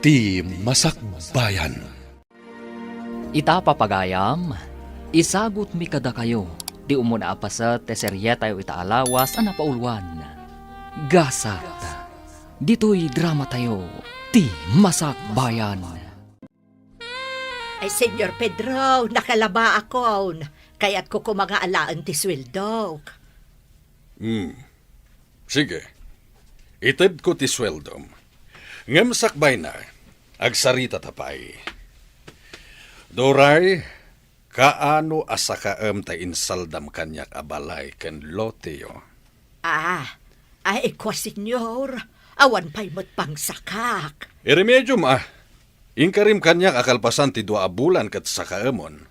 Ti Masakbayan. Ita papagayam, isagot mi kada kayo, di umuna apasat te seryeta yo itaalawas ang napaulwan. Gasat, dito'y drama tayo, Ti Masakbayan. Ay, Senyor Pedro, nakalaba ako. Kaya't ko kumangaalaan ti sweldo. Sige. Itid ko ti sweldom. Ngem sakbay na, agsarita tapay. Doray, kaano asakaam ta insaldam kanyak abalay ken loteyo? Ay, kwa senyor. Awan pa'y mo't pang sakak. Iremedyo ma, inkarim kanyak akalpasan ti 2 bulan kat sakaamon.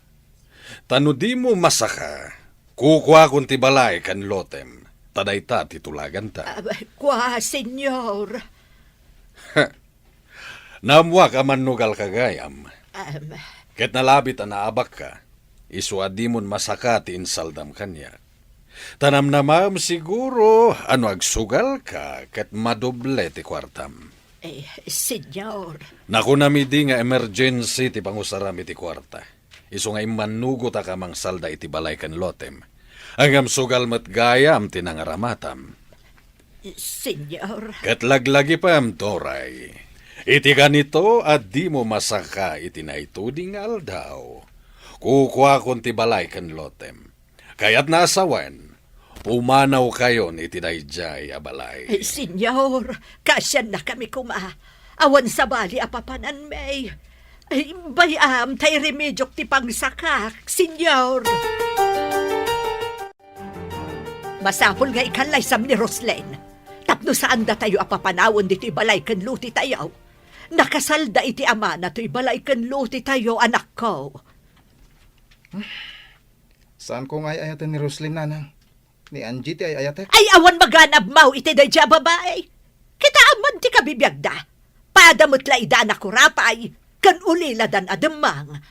Tano di mo masaka, kukwa kun ti balay ken lotem, taday ta titulagan ta. Kwa senyor. Namwa ka man nugal kagayam. Um, Ket nalabit a naabak ka, iswa di mon masaka ti insaldam kanya. Tanam namam siguro, ano agsugal ka, ket madoble ti kwartam. Senyor. Naku namidi nga emergency ti pangusarami ti kwarta. Iso nga imanugo ta kamang salda iti balay kan lotem. Angam sugal mat gayam ti nangaramatam. Senyor. Ket laglagi pam toray. Iti ganito at di mo masaka iti naituding aldaw. Kukwa kon ti balay kan lotem. Kaya't nasawan, pumanaw kayo ni iti dayjay abalay. Senyor, kasyan na kami kuma. Awan sa bali apapanan may. Ay, bayam, tay remedyok ti pangsakak, senyor. Masapol nga ikalay sam ni Roslen. Tapno saan da tayo apapanawon dito balay kan luti tayo. Nakasalda iti ama na to'y balay kan luti tayo, anak ko. Saan ko nga ayatan ni Roslyn, nanang? Ni Angie ti ayatek? Ay, awan maganab mau iti dadya babae. Kita aman ti kabibiyagda. Padamot laida na kurapay, kan ulila dan ademang.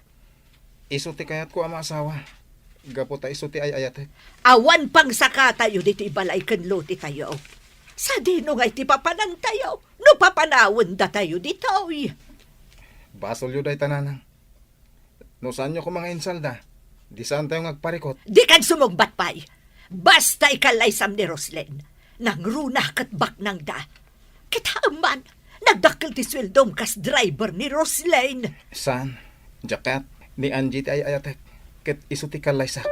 Iso ti kayat ko ama asawa. Gapo ta iso ti ayatek. Awan pang saka tayo dito balay kan luti tayo. Sa dino nga iti papanan tayo, no papanawon da tayo dito. Basol yu day tananang. No saan nyo ko mga insalda? Di saan tayo ngagparikot? Di kan sumugbat pa'y. Basta ikalay sam ni Roslen. Nang runa kat bak nang da. Kita man, nagdakil ti sweldom kas driver ni Roslen. Saan? Jakat ni Angie ti ayatek. Ket iso ti kalaysak.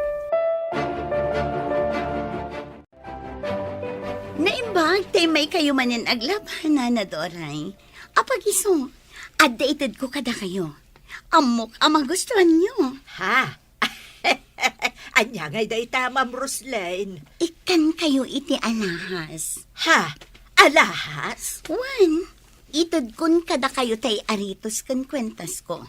Naimbag, tay may kayo manin aglaban na Doray. Apag iso, updated ko kada kayo. Amok ang magustuhan nyo. Ha? Anya ngay day tamam, Roslen. Ikan kayo iti alahas. Ha? Alahas? Wan, itod kun kada kayo tay aritos kan kwentas ko.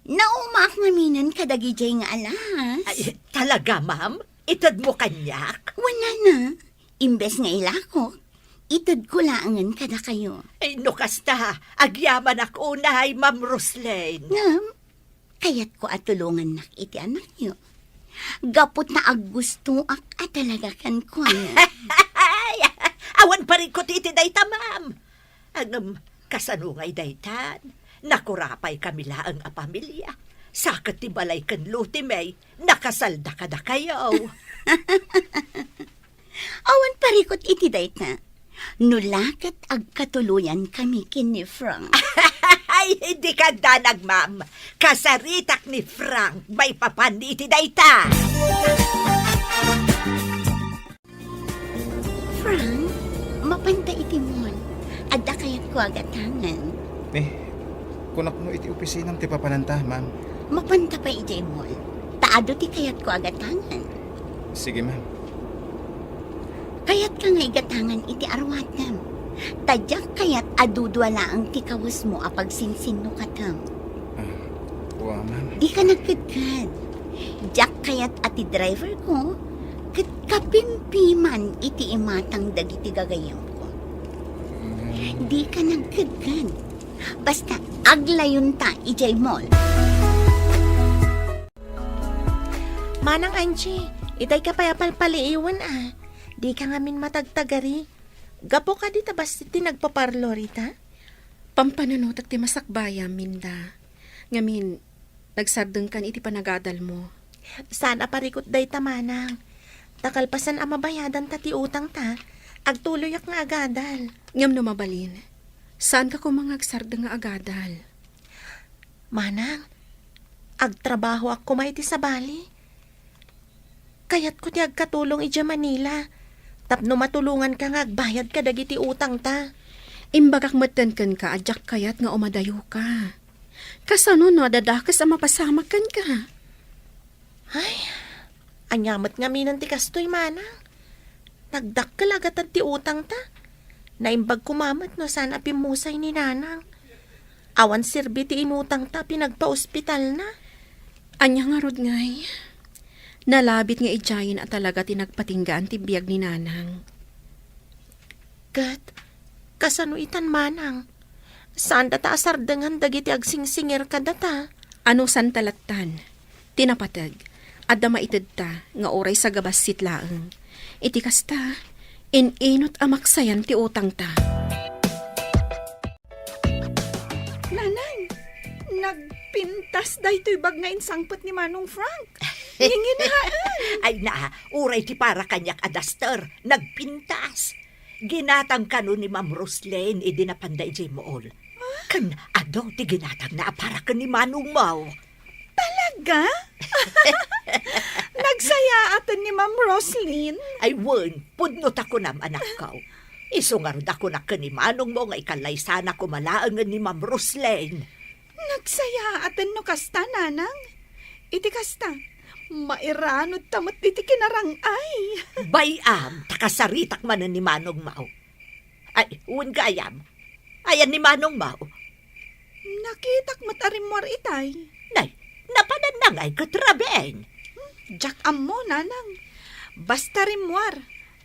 Naumak naminan kadagijay nga alahas. Ay, talaga, ma'am? Itad mo kanyak? Wala na. Imbes nga ilakok, itod ko laangan kada kayo. Ay, no kasta, agyaman ako unahay, Ma'am Roslen. Ngam, kaya't ko atulungan nak iti anak nyo. Gapot na aggusto at talaga kan ko. Ay, awan pa rin ko titi dayta, ma'am. Ang kasanungay daytan, nakurapay kami laang a pamilya. Sakat ti balay kan luti may, nakasalda kada kayo. Awan parikot iti dayta. Nulakat agkatuluyan kami kin ni Frank. Ay, hindi ka danag, ma'am. Kasaritak ni Frank, may papan iti dayta. Frank, mapanta iti mon. Adda kayat ko agatangan. Kunak no iti opisinang ti papananta, ma'am. Mapanta pa iti mon. Taado ti kayat ko agatangan. Sige, ma'am. Kayat ka nga igatangan iti arwatam. Tadyak kayat adudwala ang tikawas mo apag sinsin no katam. Wa, ma'am. Di ka nagkadkad. Diyak kayat ati driver ko, kat kapimpiman iti imatang dagiti gagayam ko. Di ka nagkadkad. Basta aglayon ta ijay mall. Manang Angie, itay ka payapalpaliiwan Di ka ngamin matagtagari. Gapo ka di tabas ti nagpaparlo rita? Pampanunutak ti masakbaya, Minda. Ngamin, nagsardeng kan iti panagadal mo. Sana parikot day tamanang. Takalpasan ang mabayadan ta ti utang ta. Agtuloy ak nga agadal. Ngam no mabalin, saan ka kumangagsardeng nga agadal? Manang, agtrabaho ako may ti sa Bali. Kayat ko ti agkatulong ija Manila. Tapno matulungan ka nga agbayad ka dagiti utang ta. Imbagak matenken ka, adyak kayat nga umadayo ka. Kasano no, dadakas ang mapasamakan ka. Ay, anyamat nga minan ti kastoy manang. Nagdakkel agad ti utang ta. Naimbag kumamat no sana pimusay ni nanang. Awan sirbi ti inutang ta pinagpa-ospital na. Anya nga rod ngay. Nalabit nga ijayin at talaga tinagpatinggaan ti biyag ni nanang. Gat, kasano itan manang? Saan data asardengan dagiti agsingsingir ka data? Ano san talatan? Tinapatag. Adda maitid ta nga oray sa gabas sitlaeng. Iti kasta, inot amaksayan ti utang ta. Nanang, nagpintas daytoy bag nga insangpot ni Manong Frank. Nginginhaan. Ay na, uray ti para kanyak adaster, nagpintas. Ginatang kano ni Ma'am Roslyn, idinapanday jay mool. Kan, ado ti ginatang na para ka ni Manong Mau. Talaga? Nagsaya atan ni Ma'am Roslyn. Ay wen, pudnot ako nam anak ko. Isungarod ako na ka ni Manong mo nga ikalay sana kumalaangan ni Ma'am Roslyn. Nagsaya atan no kasta, nanang. Iti kasta, mairanod tamot iti kinarangay. Bayam, takasaritak man ni Manong Mau. Ay, uwan gayam. Ayan ni Manong Mau. Nakitak matarimwar itay. Nay, napananangay katrabeng. Jak ammo, nanang. Basta rimwar.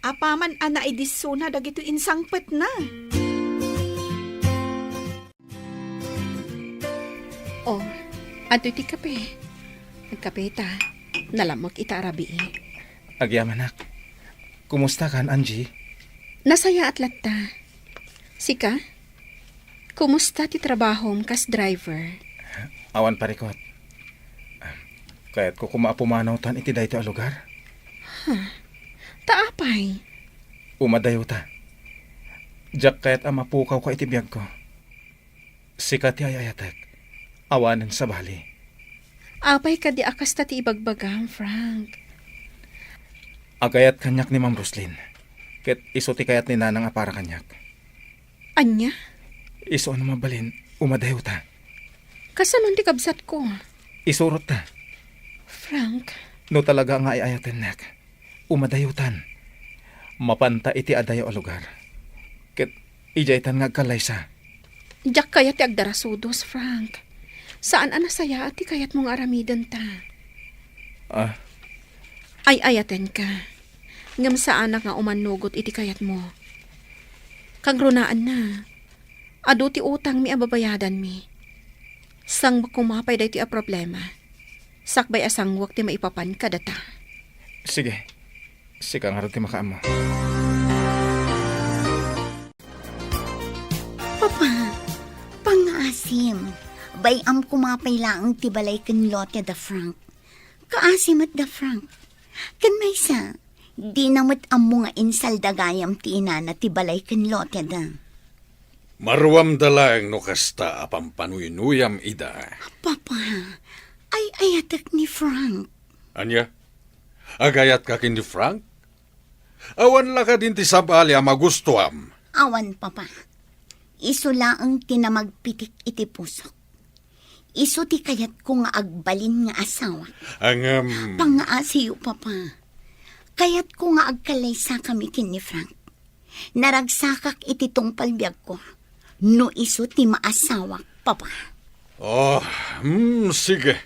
Apaman ana idisuna dagito insangpet na. Oh, ato iti kape. Nagkape ta. Nalamok ita arabi. Agyam anak. Kumusta kan, Angie? Nasaya at latta. Sika? Kumusta ti trabahom kas driver? Awan parikot. Kaya't ko kumapumanaw tan iti dayto a lugar. Taapay. Umadayo ta. Jak kaya't amapukaw ka iti biyag ko. Sikat ti ayayatek. Awanan sa Bali. Apay ka di akas ta ti ibagbagam, Frank. Agayat kanyak ni Ma'am Roslyn. Ket iso ti kayat ni nanang a para kanyak. Anya? Iso ano mabalin, umadayo ta. Kasanon ti kabsat ko? Isurot ta. Frank, No talaga nga ayayaten nek. Umadayutan. Mapanta iti adayo a lugar. Ket ijaytan nga kalaysa. jak kayat ti agdarasudos, Frank. Saan anasaya at ti kayat mong aramidan ta? Ah, Ay ayaten ka. Ngam saan nga umanugot iti kayat mo. Kagrunaan na. Ado ti utang mi ababayadan mi. Sang kumapay day ti a problema. Sakbay asang wak ti maipapan ka data. sige. Sika nga rin ti makaamo. Papa, pangaasim. Bayam kumapay laang tibalay kan lote da Frank. Kaasim at da Frank. Kan may sa, di namot amo nga insal dagayam ti ina na tibalay kan lote da. Marwam dalang no kasta apampanuyunuyam ida. Papa, ay ayatak ni Frank. Anya? Agayat ka kin ni Frank? Awan la ka din ti sabali a magustuam. Awan, Papa. Iso laang tinamagpitik iti pusok. Iso ti kayat ko nga agbalin nga asawa. Ang Pangaasiyo, Papa. Kayat ko nga agkalaysa kami kin ni Frank. Naragsakak iti tungpal biyag ko. No iso ti maasawak, Papa. Oh, sige.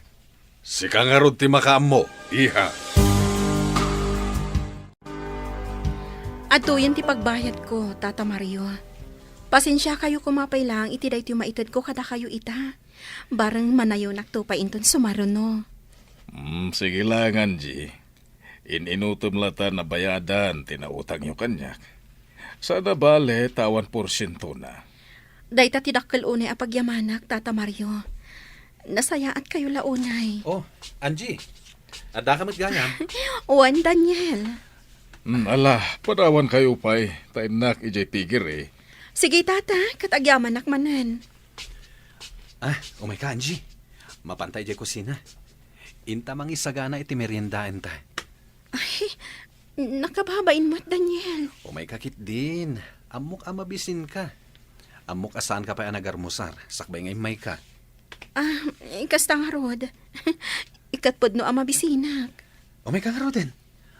Sika nga ron ti makaamo, iha. Atuyan ti pagbayad ko, Tata Mario. Pasensya kayo kumapay lang, iti day ti maitad ko kada kayo ita. Barang manayo nakto pa inton sumaron no. Sige lang, Angie. Ininutom lata na bayadan, tinautang yung kanyak. Sana bale, tawan porsyento na. Dayta tidakkel unay apagyamanak, Tata Mario. Nasayaat kayo launay. Oh, Angie. Ada ka matgayam. Uwan, Daniel. Ala, padawan kayo pa'y. Tainak ijay tigir eh. Sige, Tata, katagyamanak manan. Umay ka, Angie. Mapantay jay kusina. Inta mang isagana iti meriendaan ta. Ay, nakababain mo't, Daniel. Umay kakit din. Amok amabisin ka. Amok asaan ka pa anagarmusar. Sakbay ngay may ka. Kasta nga, Rod. Ikatpod no amabisinak. Umay ka nga din.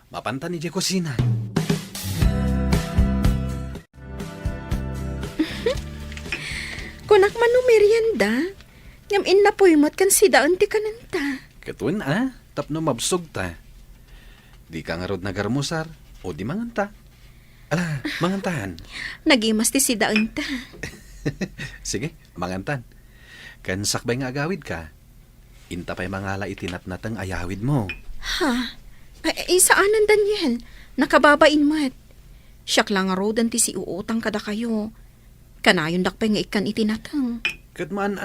Mapanta ni jay kusina. Kunak man no merienda. Ngam na po'y mo't kan sidaan ti kananta. Katun tapno mabsog ta. Di ka nga rod nagarmusar. O di manganta. Ala, mangantahan. Nagimas ti sidaan ta. Sige, mangantan. Kan sakbay nga agawid ka. Inta pa'y mangala itinatnatang ayawid mo. Ha? Ay, saanan, Daniel? Nakababain mo't. Siyak lang nga rodan ti si uutang kada kayo. Kanayon dakpay nga ikan itinatang. Katmaan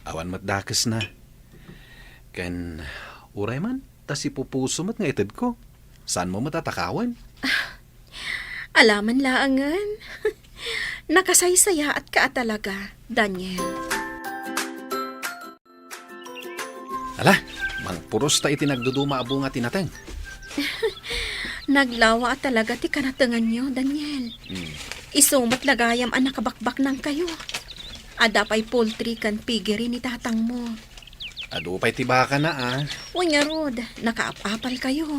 awan matdakas na. Ken, uray man, tas ipupuso mat nga itid ko. Saan mo matatakawan? Alaman laangan. Nakasaysaya at ka talaga, Daniel. Ala, mang puros ta itinagduduma abo nga tinateng. Naglawa at talaga ti kanatangan nyo, Daniel. Isumat lagayam ang nakabakbak ng kayo. Ada pa'y poultry kan pigiri ni tatang mo. Ado pa'y tibaka na Uy nga, Rod, nakaapapal kayo.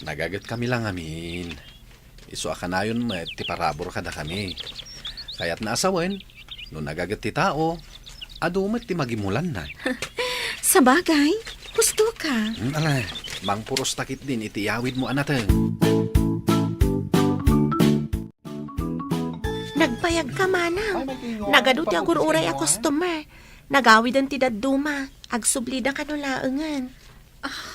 Nagagat kami lang amin. Isu akanayon met ti parabor kada kami. Kaya't naasawen, no nagagat ti tao, ado met ti magimulan na. Sa bagay, gusto ka. Ala, mang puros takit din iti yawid mo anateng. Nagpayag ka, Manang. Nagaduti agururay a customer. Nagawid ang tidaduma. Agsublida ka no laengan.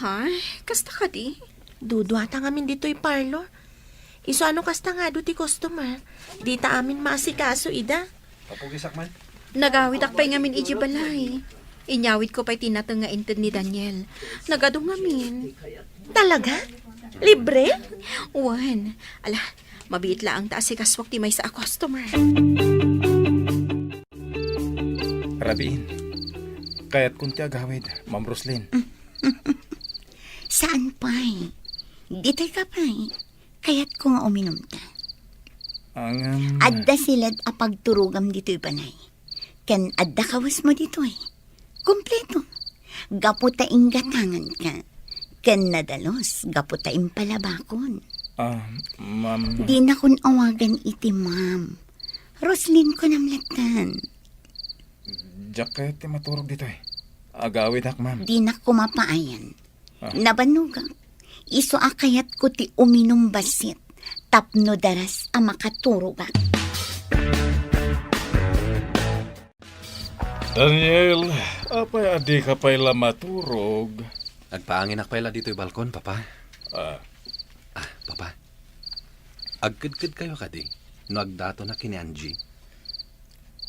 Ay, kasta ka di? Duduata ngamin dito'y parlor. Iso ano kasta nga do ti customer. Di ta amin maasikaso, ida. Papugisak man. Nagawid akpay ngamin ijibalay. Inyawid ko pa'y tinatang nga inted ni Daniel. Nagado ngamin. Talaga? Libre? Uwan. Ala, mabiit lang ang taasigaswak ti may sa customer. Rabiin. Kaya't kunti agawid, Ma'am Roslyn. Saan pa'y? Dito'y ka pa'y. Kaya't ko nga uminom ta. Ang... Adda silad apagturugam dito'y panay. Ken adda kawas mo dito'y. Kompleto. Gaputaing gatangan ka. Ken nadalos, gaputaing palabakon. Ma'am... Di na kun awagan iti, Ma'am. Roslyn ko namlatan. Diyak kaya't ti maturog dito eh. Agawid hak, ma'am. Di na kumapaayan. Nabanugak. Iso akayat ko ti uminom basit. Tapno daras ang makaturugak. Daniel, apay adi ka pa'y maturog. Agpaangin akpay la dito'y balkon, papa. Papa. Agkid-kid kayo kadi. No agdato na kini Angie.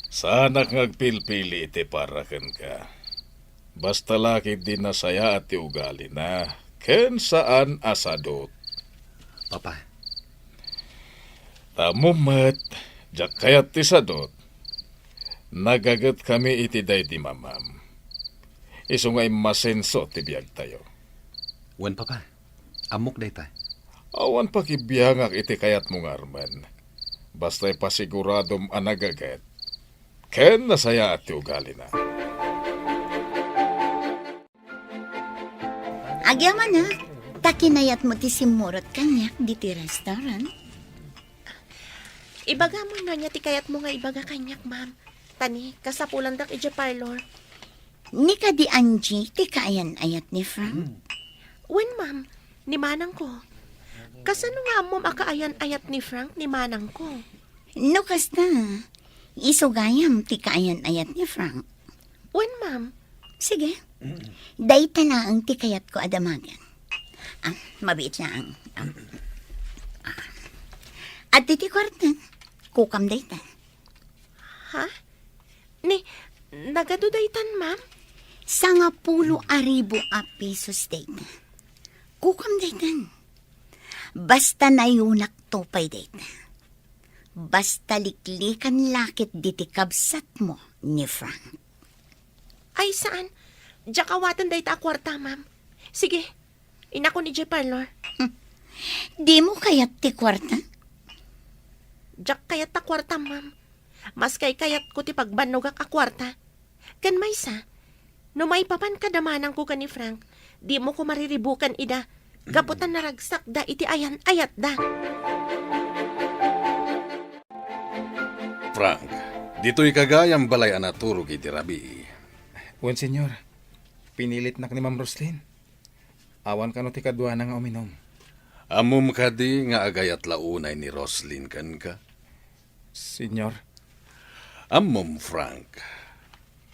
Sana ngagpilpili iti parakan ka. Basta laki din na saya at ugali na. Ken saan asadot. Papa. Tamumat, jak kayat ti sadot. Nagagat kami iti day di mamam. Iso nga'y masenso ti biyag tayo. Wen, papa. Amok day ta. Awan pakibiyangak iti kayat mong arman. Basta'y pasiguradom anagagat. Ken nasaya at ugali na. Agyaman na. Takinayat mo ti simurot kanyak di ti restaurant. Ibaga mo na niya ti kayat mo nga ibaga kanyak, ma'am. Tani, kasapulan dak iti parlor. Ni ka di Angie, ti kaayan ayat ni Frank. Wen, ma'am, ni manang ko. Kasano nga mo makaayan-ayat ni Frank ni manang ko? No kasta, isugayam ti kaayan ayat ni Frank. Wen, ma'am. Sige, dayta na ang ti kayat ko adamagan. Mabiit na ang... At ti kwarta, kukam dayta. Ha? Ni, nagadudaytan, ma'am? Sa nga 10,000 a pesos dayta. Kukam daytan. Basta nayunak tupay dayta. Basta liklikan lakit diti kabsat mo ni Frank. Ay, saan? Diyak awatan dayta a kwarta, ma'am. Sige, inako ni J. Parlor. Di mo kayat ti kwarta? Diyak kayat ta kwarta, ma'am. Mas kayat ko ti pagbanog a kwarta. Kan may sa, no may papan kadamanang ko ka ni Frank, di mo ko mariribukan ida. Gaputan na ragsak da iti ayan ayat da. Frank, dito'y kagayang balay anaturog iti rabi. Wen, senyor. Pinilit nak ni Ma'am Roslyn. Awan ka no ti kadwa na nga uminom. Amum ka di nga agayat launay ni Roslyn kan ka. Senyor. Amum, Frank.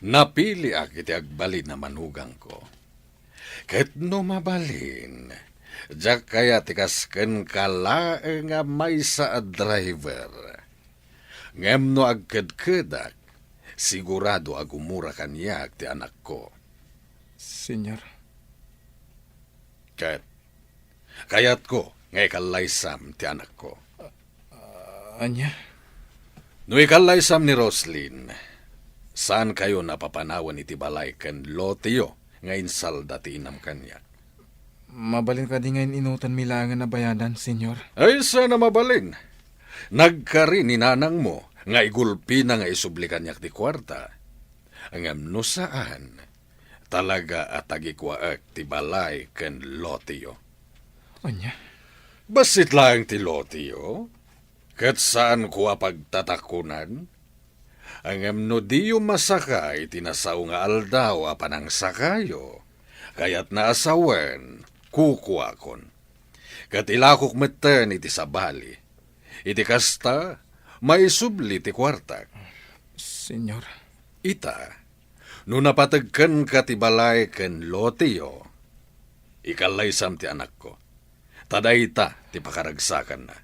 Napili ak iti agbalin na manugang ko. Kahit no mabalin, diyak kaya tikasken kalae nga may sa driver. Ngem no agkedkedak, sigurado agumura kaniya ti anak ko. Senyor. Kayat ko, nga ikalaysam ti anak ko. Anya? No ikalaysam ni Roslyn, saan kayo napapanawan iti balay ken lotiyo nga insalda ti inam kanya? Mabalin ka di ngayon inutan milangan na bayadan, senyor. Ay, sana mabalin. Nagkari ni nanang mo, nga igulpi na nga isublikan niyak di kwarta. Ang no saan, talaga at agikwaak ti balay ken lotiyo. Anya? Basit lang ti lotiyo? Kat saan ko pagtatakunan? Ang no diyo masakay, tinasaw nga aldaw apanang sakayo. Kaya't naasawen, kukuakon. Kat ilakok meten iti sabali. Iti kasta, may subli ti kwartak. Senyor. Ita, no napatagkan ka ti balay ken lotiyo, ikalaysam ti anak ko. Tadayta ti pakaragsakan na.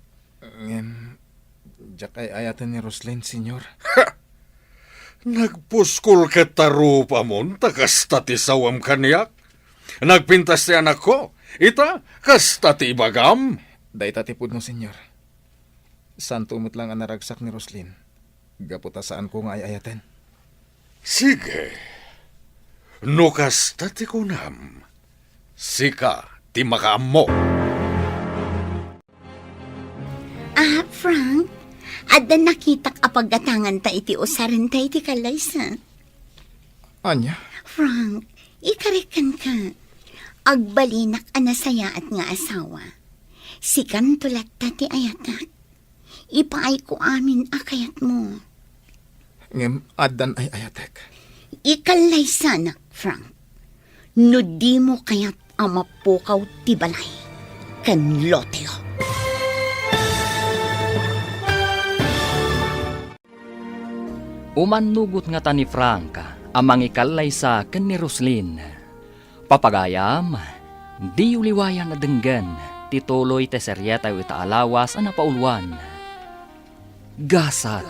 Diyak ay ayatan ni Roslyn, senyor. Nagpuskol ka tarupa mon, takasta ti sawam kaniyak. Nagpintas ti anak ko, ita, kasta ti ibagam. Dayta tipod mo, senyor. Saan tumot lang ang naragsak ni Roslyn? Gaputa saan ko nga ay ayatan? Sige. No kasta ti kunam, sika ti makaam mo. Frank, ada nakitak apagatangan ta iti usaran ta iti kalaysa. Anya? Frank, ikarikan ka. Agbalinak anasaya at nga asawa. Sikan tulat ta ti ayatak. Ipaay ko amin akayat mo. Ngem adan ay ayatek. Ikalaysa nak, Frank. No di mo kayat amapukaw ti balay. Kan loteo. Umanugot nga ta ni Frank, amang ikalaysa ken ni Roslyn. Papagayam, di uliwayan na denggan, tituloy te seryeta ita alawas ang napaulwan. Gasat,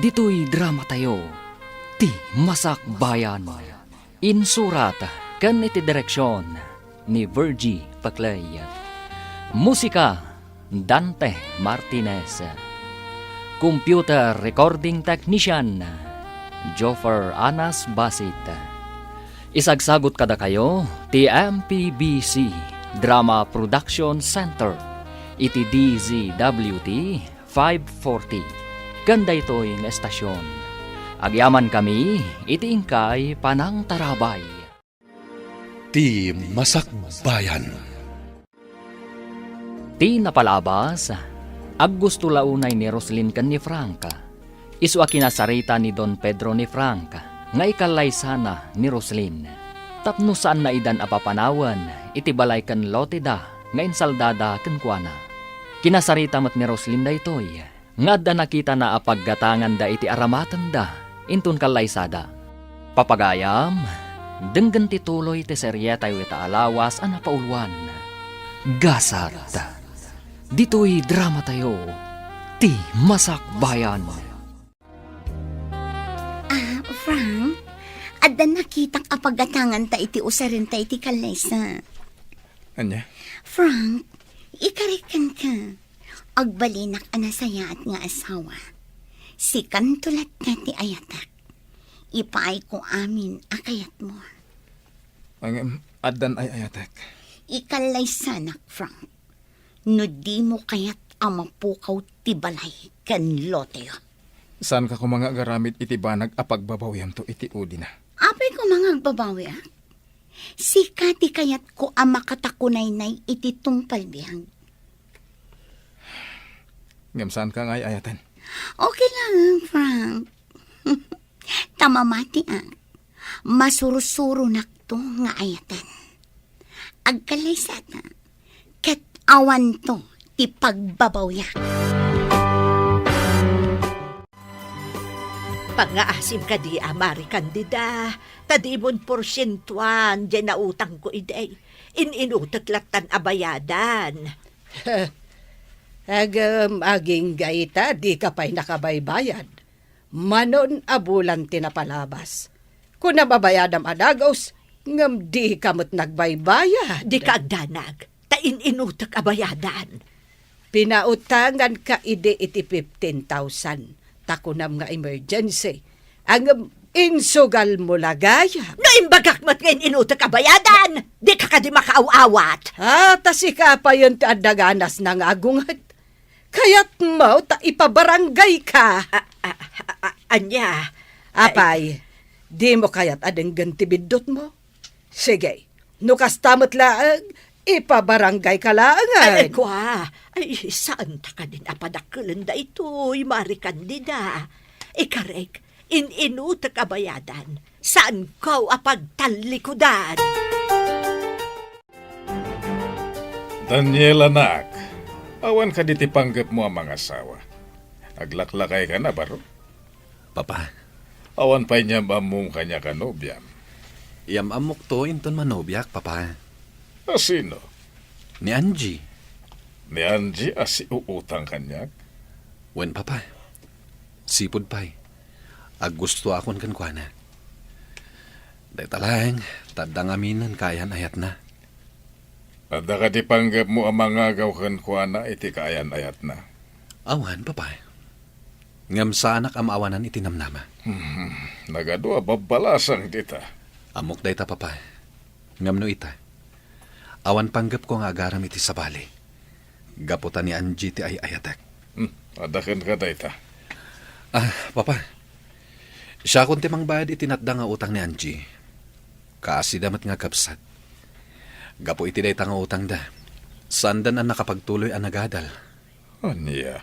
dito'y drama tayo, ti masak bayan. Insurat, ken iti direksyon, ni Virgie Paclay. Musika, Dante Martinez. Computer Recording Technician, Joffer Anas Basit. Isagsagot kada kayo, TMPBC Drama Production Center, iti DZWT 540. Ganda ito'y nga estasyon. Agyaman kami, iti ingkay Panang Tarabay. Ti Masakbayan. Ti napalabas, aggusto launay ni Roslyn ken ni Frank. Isu a kinasarita ni Don Pedro ni Frank, nga ikalaysa na ni Roslyn. Tapno saan na idan apapanawan, iti balay ken lotida, nga insaldada ken kuana. Kinasarita mat ni Roslyn da itoy, nga da nakita na apaggatangan da iti aramatan da, intun kalaysada. Papagayam, denggan tituloy ti seryeta yu ita alawas ang napaulwan. Gasat. Dito'y drama tayo, ti Masakbayan. Frank, adda nakitang apagatangan ta iti usarin ta iti kalaysa. Anya? Frank, ikarikan ka. Agbalinak anasaya at nga asawa. Si kantulat ka ti ayatak. Ipaay ko amin akayat mo. Ang addan ay ayatek. Ikalaysa nak, Frank. No di mo kayat amapukaw ti balay kan loteo. Saan ka ko mga garamit iti banag apagbabawyam to iti udi na? Apay ko mga agbabawi ah. Si Kati kayat ko ang makatakunay-nay iti tungpalbihang. Ngam saan ka nga ay ayatan? Okay lang, Frank. Tamamati ang masurusuro nakto nga ayatan. Agkalaysata, ket awan to ti pagbabawya. Pangaasim ka di amari kandida, tadimon porsyentuan, dyan na utang ko iday. Inutak latan abayadan. Aging gaita, di ka pa'y nakabaybayad. Manon abulan tinapalabas. Kung nababayadam adagos, ngam di kamot nagbaybayad. Di ka agdanag, inutak abayadan. Pinautangan ka ide iti 15,000. Takunam nga emergency. Ang insugal mo lagaya. Naimbagak mat ngayon inutak abayadan. Di ka di makaaw-awat. Tasi ka pa yun ti adaganas ng agungat. Kaya't mo ta ipabarangay ka. Anya? Apay, di mo kaya't adeng gantibidot mo? Sige, nukas tamot laang, ipabarangay ka laangan. Ay, kwa. Ay, saan ta ka din apadakulan da ito, mari kandida. Ikarek, inutak abayadan. Saan ko apagtalikudan? Daniel, anak, awan ka di tipanggap mo ang mga asawa. Aglaklakay ka na, baro? Papa, Awan pa niya mamong kanya kanobyam. iyam amok to inton manobyak, papa. Sino? Ni Angie. Ni Angie asi uutang kanya? Wen, papa. Sipod pa'y. Ag gusto akon kan kuana. Day talang, tadang aminan kayan ayat na. Ada ka dipanggap mo ang mga gawkan ko na iti kaayan ayat na. Awan, papa. Ngam sa anak amawanan itinamnama. Nagadua babalasang dita. Amok day ta, papa. Ngam no ita. Awan panggap ko nga agaram iti sabali. Gaputan ni Angie ti ay ayatek. Adakan ka dita. Papa. Siya kung timang bayad itinatda nga utang ni Angie. Kaasi damat nga kapsat. Gapo iti day nga utang da. Sandan ang nakapagtuloy ang nagadal. Anya?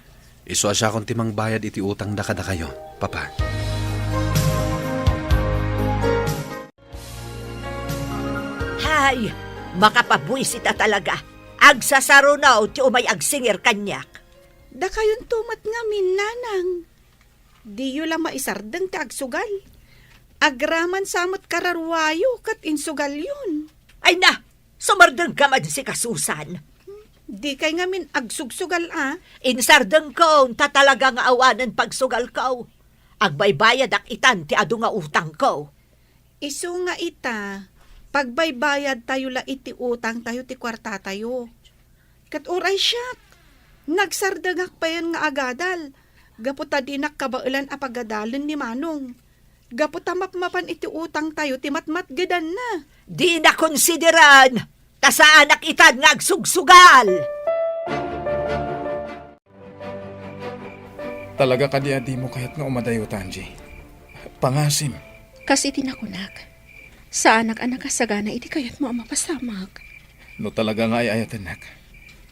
Iso siya kung timang bayad iti utang da kada kayo, papa. Hay, makapabuisita talaga. Agsasaro na o ti umay agsingir kanyak. Da kayon tumat nga minanang. Di yu lang maisardeng ti agsugal. Agraman samot kararwayo kat insugal yun. Ay na, sumardeng ka man si kasusan. Di kay ngamin agsugsugal Insardeng ko, tatalaga nga awanan pagsugal ko. Agbaybayad ak itan ti adu nga utang ko. Isu nga ita, pagbaybayad tayo la iti utang tayo ti kwarta tayo. Kat uray siyak, nagsardagak pa yan nga agadal. Gaputa dinak kabailan apagadalan ni Manong. Gaputa mapmapan iti utang tayo ti matmat gadan na. Di na konsideran. Tasa anak itan nga agsugsugal. Talaga ka di mo kahit nga umadayo, Tanji. Pangasim. Kasi tinakunak. Sa anak-anak kasagana, iti kayat mo ang mapasamag. No talaga nga ay ayaten nak.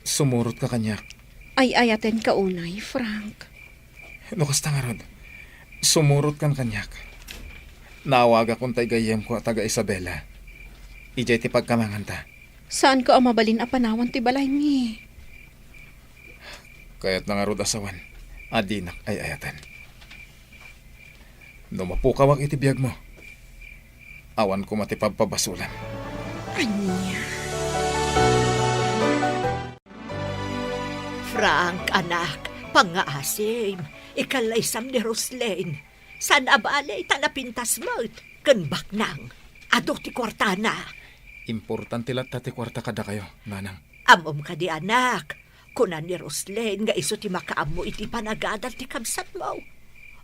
Sumurot ka kanyak. Ay ayaten ka unay, Frank. No kasta nga rod. Sumurot kan kanyak. Naawaga kong taygayem ko taga Isabela. Ijay ti pagkamangan ta. Saan ko ang mabalin a panawan ti balay ni? Kaya't na nga rod asawan. Adinak ay ayatan. No mapukawak iti biyag mo. Awan ko matipagpabasulan. Anya? Frank, anak, pangaasim. Ikalaysam ni Roslyn. San abalay tanapintas mo, kan baknang, ado ti kwartana. Importante lang tati kwarta kada kayo, nanang. Amom ka di anak, kunan ni Roslen nga iso ti makaamo iti panagadal ti kabsat mo.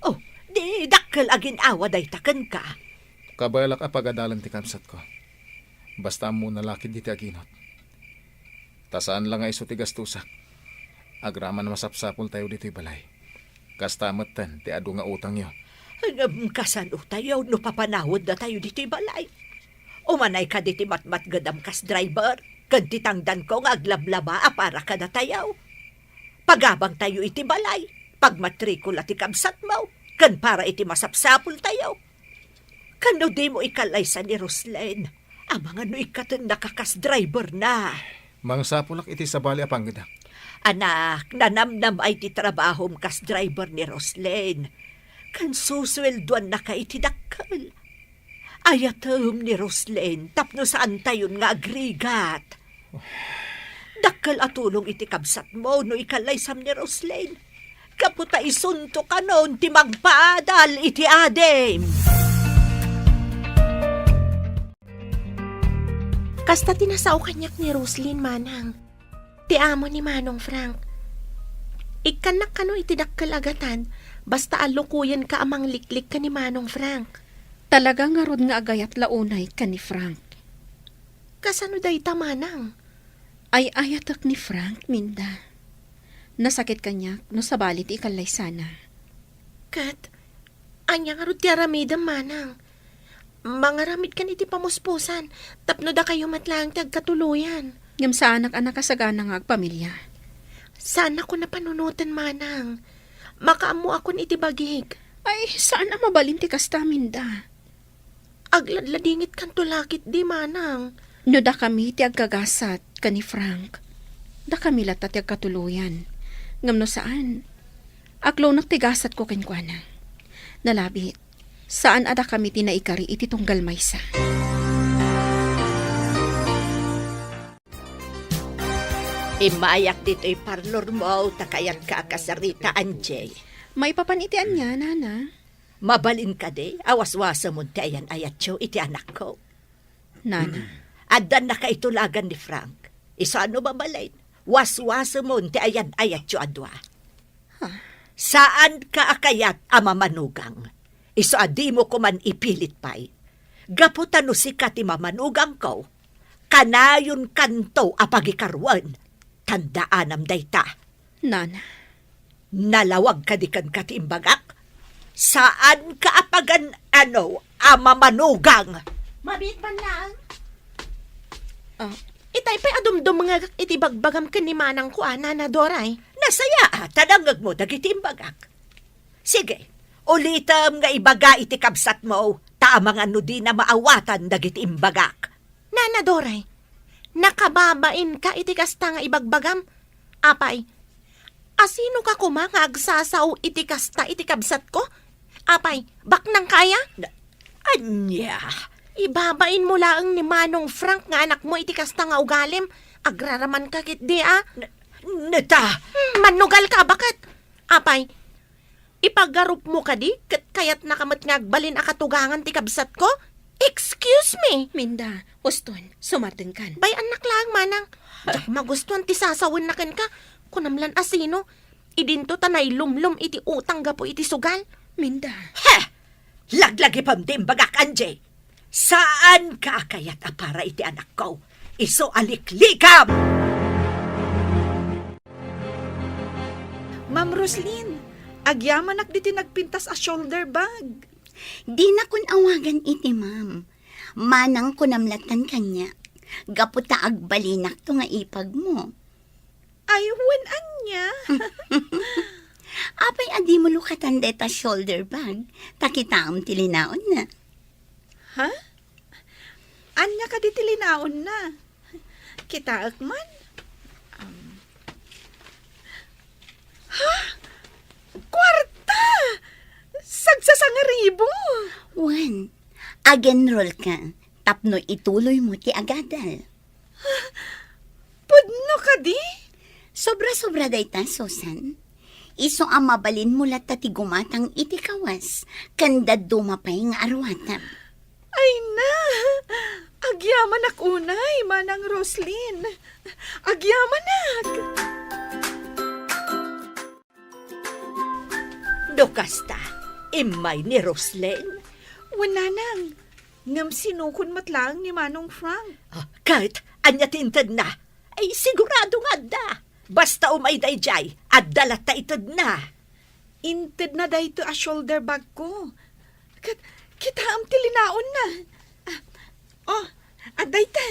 Oh, di dakkel agin awa day taken ka. Kabalak apagadalan ti kamsat ko. Basta mo nalakid di ti aginot. Tasaan lang nga iso ti gastusak. Agraman masapsapol tayo dito'y balay. Kastamatan ti adu nga utang yo. Kasano tayo, no papanawod na tayo dito'y balay. Umanay ka diti matmat gadam kas driver. Kantitangdan ko nga aglablaba para ka na tayo. Pagabang tayo iti balay, pagmatrikula ti kamsat mo, kan para iti masapsapul tayo. Kano di mo ikalaysa ni Roslen, amang ano ikatan nakakas driver na. Mang sapulak iti sabali apanggadak. Anak, nanamnam ay ti trabahom kas driver ni Roslen. Kan suswelduan na ka iti dakkel. Ayatom ni Roslen, tapno saan tayon nga agrigat. Dakkel atulong iti kabsat mo no ikalaysam ni Roslen. Kaputa isunto ka noon ti magpaadal iti adem. Kasta tinasaw kanyak ni Roslyn, manang. Ti amo ni Manong Frank. Ikanak kano iti dakkel agatan, basta alukuyan ka amang liklik ka ni Manong Frank. Talaga nga rod nga agayat launay ka ni Frank. Kasano day ta, manang? Ay ayatak ni Frank, Minda. Nasakit kanya no sabalit ikalay sana. Kat, anya nga rod ti aramidam, manang. Mangaramid ka ni ti pamuspusan, tapno da kayo matlang ti agkatuluyan. Ngam sa anak-anak kasagana nga agpamilya. Sana ko napanunutan, manang. Makaamu ako ni iti bagig. Ay, sana mabalin ti kasta, Minda. Agladladingit kan tulakit di, manang. No da kami ti agkagasat ka ni Frank. Da kami lata ti agkatuluyan. Ngam no saan? Aklo tigasat ko kenkwana. Nalabit, saan ada kami tinaikari iti tunggal maysa. Imayak dito'y parlor mo, takayan ka kasarita, Anjay. May papanitian niya, nana. Mabalin ka di, awaswasa mo ti ayan ayatyo iti anak ko. Nana. Adan na kaitulagan ni Frank. Isa ano babalain? Waswasa mo ti ayan ayatyo adwa. Saan ka akayat ama manugang? Iso adi mo ko man ipilit pa'y. Gaputan no si ti mamanugang ko. Kanayon kanto apagikarwan. Tandaanam dayta. Nana. Nalawag ka di kan katimbagak? Saan ka apagan ama manugang? Mabit man lang. Itay pa'y adumdum mga iti bagbagam ka ni manang ko, Nana Doray. Nasaya, tanangag mo dagiti imbagak. Sige, ulitam nga ibaga iti kabsat mo, tamang ano di na maawatan dagiti imbagak. Nana Doray, nakababain ka iti kasta nga ibagbagam? Apay, asino ka kumanga agsasaw iti kasta iti kabsat ko? Apay, baknang kaya? Anya, ibabain mo laang ni Manong Frank nga anak mo iti kasta nga ugalim. Agraraman ka kit di neta. Manugal ka, bakit? Apay, ipagarup mo ka di, kayat nakamat nga agbalin akatugangan ti kabsat ko? Excuse me? Minda, uston, sumarting kan. Bay anak lang, manang. Magustuhan ti sasawin na kan ka. Kunamlan asino, idinto tanay lumlum iti utang gapo iti sugal. Minda. Heh! Laglagi pam di imbagak, Anjay. Saan ka kayat para iti anak ko? Iso aliklikam! Ma'am Roslyn, agyamanak diti nagpintas a shoulder bag. Di na kun awagan iti, ma'am. Manang kunamlatan kanya. Gaputa agbalinak to nga ipag mo. Ay, wen anya. Apay adi mo lukatan deta shoulder bag. Takitaam tilinaon na. Ha? Anya ka diti linaon na. Kitaak man. Ha? Kwarta! Sagsasangaribo! Juan, agenroll ka. Tapno ituloy mo ti agadal. Pudno ka di? Sobra-sobra dayta, Susan. Iso ang mabalin mula tati gumatang iti kawas, kanda dumapay nga arwatam. Ay na! Agyaman ak unay, Manang Roslyn. Agyaman ak! Dokasta, imay ni Roslyn. Wala nang. Ngam sinukon matlang ni Manong Frank. Kahit anya tintad na, ay sigurado nga da. Basta umay dayjay, at dalat ta itad na. Inted na dahito a shoulder bag ko. Kita am tilinaon na. Aday ta.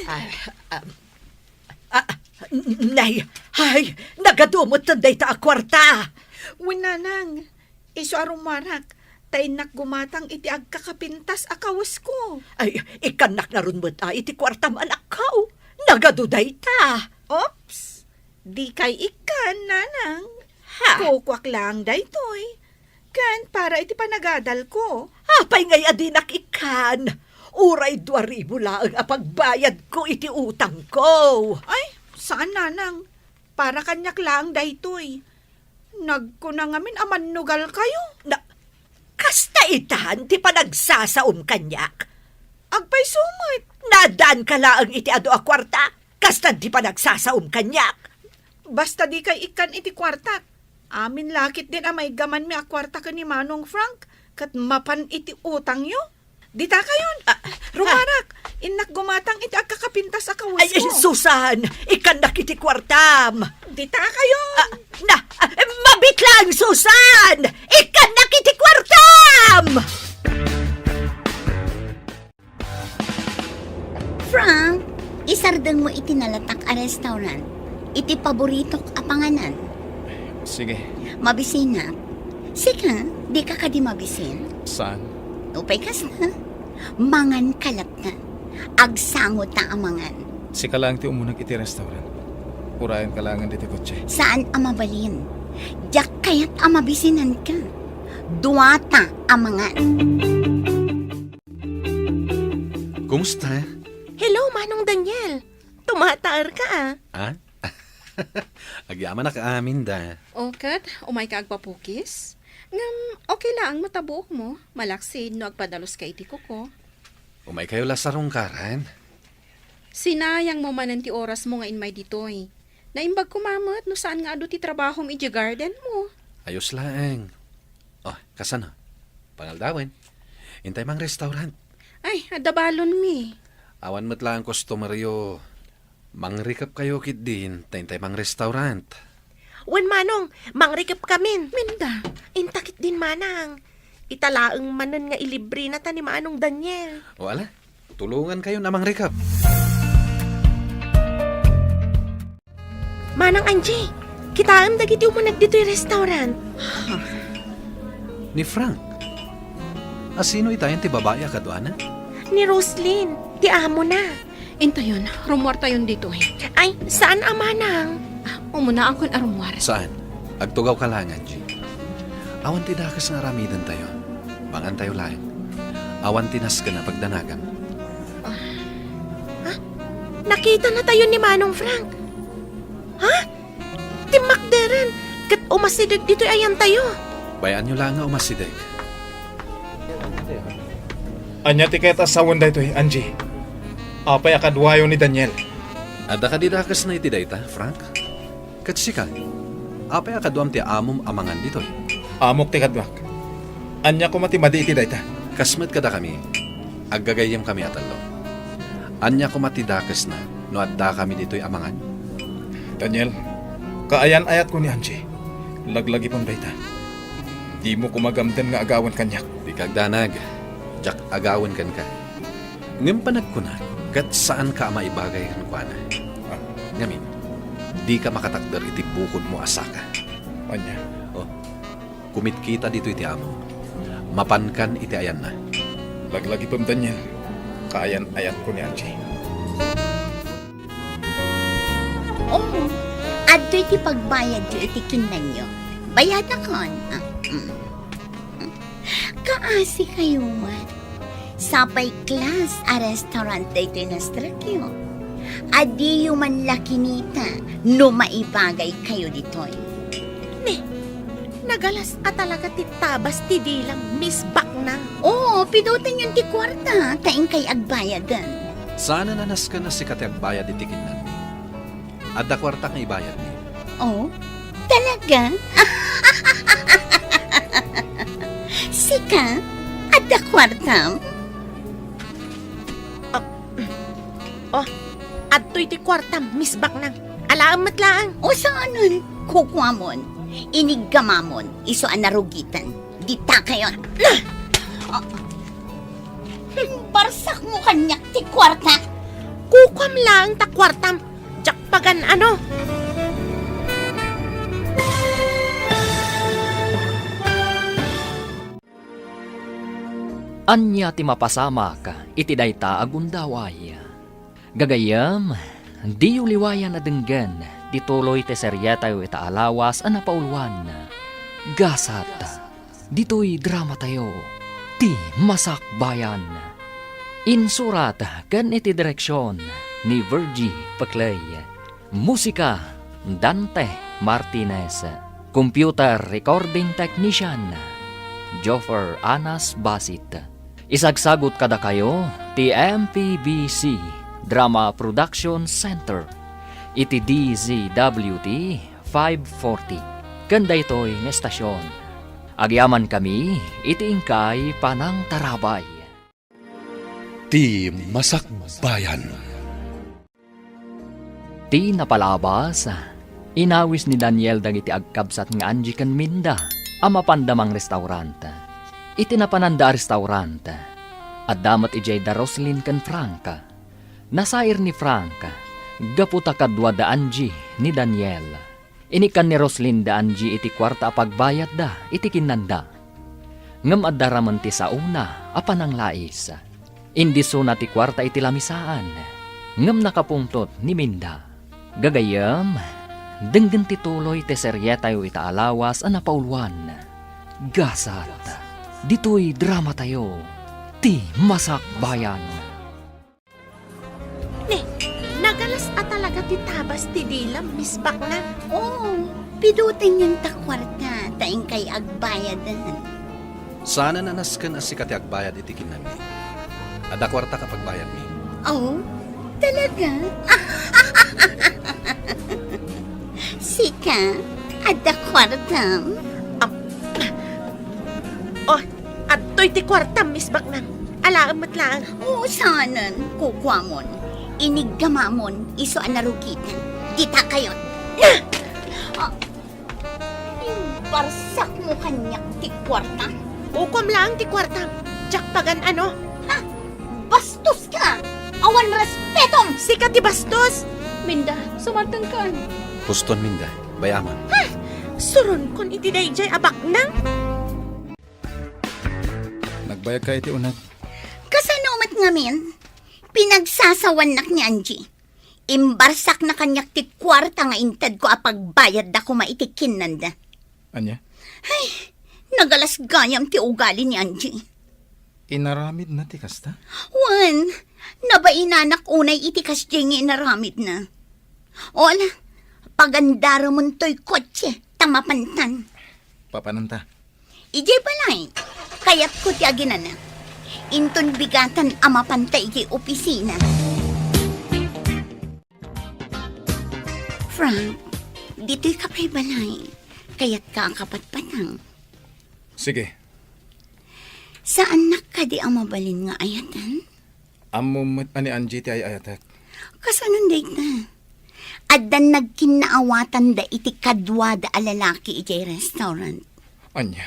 Nay, ay, nagadumot na day ta a kwarta. Wala nang. Iso arumarak. Tainak gumatang iti agkakapintas akawas ko. Ay, ikanak na ron mo ta, iti kwarta manakaw. Nagaduday ta. Oops! Di kay ikan, nanang. Ha? Kukwak lang daytoy. Kan, para iti panagadal ko. Apay ngay adinak ikan. Uray 2,000 laang apagbayad ko iti utang ko. Ay, saan nanang? Para kanyak lang daytoy. Nagkunangamin amanugal kayo. Kasta itan, ti panagsasaum kanyak. Agpay sumit. Nadan ka laang iti ado a kwarta. Kasta ti panagsasaum kanyak. Basta di kay ikan iti kwartak. Amin lakit din amay gaman mi a kwarta ka ni Manong Frank. Kat mapan iti utang yo. Dita kayon. Rumarak. Inak gumatang iti agkakapintas a kawas Ay, ko. Susan, ikan nakiti kwartam. Dita kayon. Mabit lang, Susan! Ikan nakiti kwartam! Frank, isardeng mo iti nalatak a restaurant. Iti paboritok a panganan. Sige, Mabisinak. Sika, di ka kadi mabisin. saan? Upay kas na. Mangan kalat na. Agsangot na amangan. Sika lang ti umunag iti restaurant. Urayan ka lang diti kotse. Saan amabalin? Diyak kaya't amabisinan ka. Duwata amangan. Kumusta? Hello, Manong Daniel. Tumataar ka Ha? Agyaman na kaamin da. Kat, umay ka agpapukis? Ngam, okay lang, matabuok mo. Malaksid no agpadalos ka iti ko. Umay kayo lasarong karan. Sinayang mo man ti oras mo nga inmay ditoy. Naimbag kumamat no saan nga ado ti trabaho mi iti garden mo. Ayos lang. Oh, kasano? Pangaldawin. Intay mang restaurant. Ay, adabalon mi. Awan mo't lang customeryo. Mangrikap kayo kit din. Tayntay mang restaurant. Wan Manong, mangrikap kamin. Minda. Intakit din Manang. Italaang manan nga ilibre na ta ni Manong Daniel. O ala, tulungan kayo na mangrikap. Manang Angie, kita ang dagiti umunag dito yung restaurant. Ni Frank. Asino itayan ti babae akadwana? Ni Roslyn, ti amo na. Intayon, rumwar tayon dito eh. Ay, saan ang Manang? Umuna akong arumwar. Saan? Agtugaw ka lang, Angie. Awan ti dakas nga ramidan tayo. Mangan tayo lang. Awan tinas ka na pagdanagan. Nakita na tayo ni Manong Frank. Ha? Timak deren. Kat umasidag dito ayan tayo. Bayaan nyo lang nga umasideg. Anya ti kayat asawan daytoy, Angie. Apay akadwayo ni Daniel. Ada ka di dakas na iti dayta, Frank? Katsika, apay akaduam ti amom amangan dito. Amok ti kadwak. Anya ko matimadi iti dayta. Kasmet kada kami, aggagayam kami atalo. Anya ko matidakas na, no adda kami dito'y amangan. Daniel, kaayan ayat ko ni Angie. Laglagi pong dayta. Di mo kumagamden nga agawan kanyak. Di kagdanag, jak agawan kan ka. Ngem panag ko na, kat saan ka maibagay kan kwa na. Ngamin, di ka makatakder iti bukod mo asaka. Anya, Oh, kumit kita dito iti amo. Mapankan iti ayan na. laglagi pong Daniel. Kaayan ayat ko ni Angie. Oh, adto iti pagbayad yo iti kinan nyo. Bayad akon. Kaasi kayo man. Sapay class a restaurant dito inastrakyo. Adi yung man lakinita no maibagay kayo ditoy. Nagalas ka talaga ti tabas ti dilang Miss Baknang. Oo, pidutin yung ti kwarta, taing kay agbayadan. Sana nanas ka na si katiagbayad itikin namin. Adda kwarta nga ibayad ni. Oh, talaga? Sika, adda kwarta? Adtoy ti kwartam, Miss Baknang. Alaamat lang. O saanon? Kukwamon, iniggamamon, iso anarugitan. Dita kayo. Barsak mo kanyak ti kwarta. Kukwam lang ta kwartam. Jakpagan ano? Anya ti mapasamak iti dayta agundaway. Gagayam, di uliwayan na denggan, di tuloy te serya tayo itaalawas a napaulwan. Gasat, dito'y drama tayo, ti masakbayan. Insurat kan iti direksyon ni Virgie Paclay. Musika, Dante Martinez. Computer Recording Technician, Joffer Anas Basit. Isagsagot kada kayo, ti MPBC Drama Production Center. Iti DZWT 540. Kanda ito'y nestasyon. Agyaman kami, iti ingkay panang tarabay. Ti Masakbayan. Ti napalabas, inawis ni Daniel dagiti agkabsat nga Angie kan Minda, amapandamang restaurant. Iti napananda restaurant, at damat ijay da Roslyn kan Franca. Nasair ni Franca, gaputa kadwa da Angie ni Daniel. Inikan ni Roslyn da Angie iti kwarta pagbayad da, iti kinanda. Ngam addaraman ti sa una, apanang lais. Indiso na ti kwarta iti lamisaan. Ngam nakapungtot ni Minda. Gagayam, denggan ti tuloy ti serye tayo itaalawas a napaulwan. Gasat, dito'y drama tayo, ti masakbayan. Nagalas a talaga ti tabas ti dilam, Miss Baknang. Oo, pidutin yung takwarta, taing kay agbayadan. Sana nanas ka na si katiagbayad itikin namin. Adda kwarta kapag bayad ni. Oh, talaga? Sika, adda kwarta? Adtoy ti kwartam, Miss Baknang. Alaamat lang. Oo, saanan, kukwamon. Iniggamamon, iso anarugitan. Dita kayo. Yung barsak mo kanyak ti kwarta. Kukwam lang ti kwartam. Jakpagan ano? Bastos ka! Awan respetom! Sika ti bastos. Minda, sumantang ka. Huston Minda, bayaman. Suron kon iti dayjay abaknang. Nagbayag ka iti unat. Kasanumat ngamin, pinagsasawan nak ni Angie. Imbarsak na kanyak ti kwarta nga intad ko apagbayad da ko maitikin nanda. Anya? Nagalas gayam ti ugali ni Angie. Inaramid na ti kasta? Wan, nabainanak unay itikas jengi inaramid na. Ola, pagandara mo to'y kotse, tamapantan. Papananta. Ijay balay, kayat ko ti aginan na. Inton bigatan amapantay ijay opisina. Frank, dito'y kapay balay, kayat ka ang kapatpatang. Sige, Saan nakadi ang mabalin nga ayatan? amumot ani Angie ti ay ayatek. Kasanon date na. Adan nagkinaawatan da iti kadwa da alalaki ijay restaurant. Anya,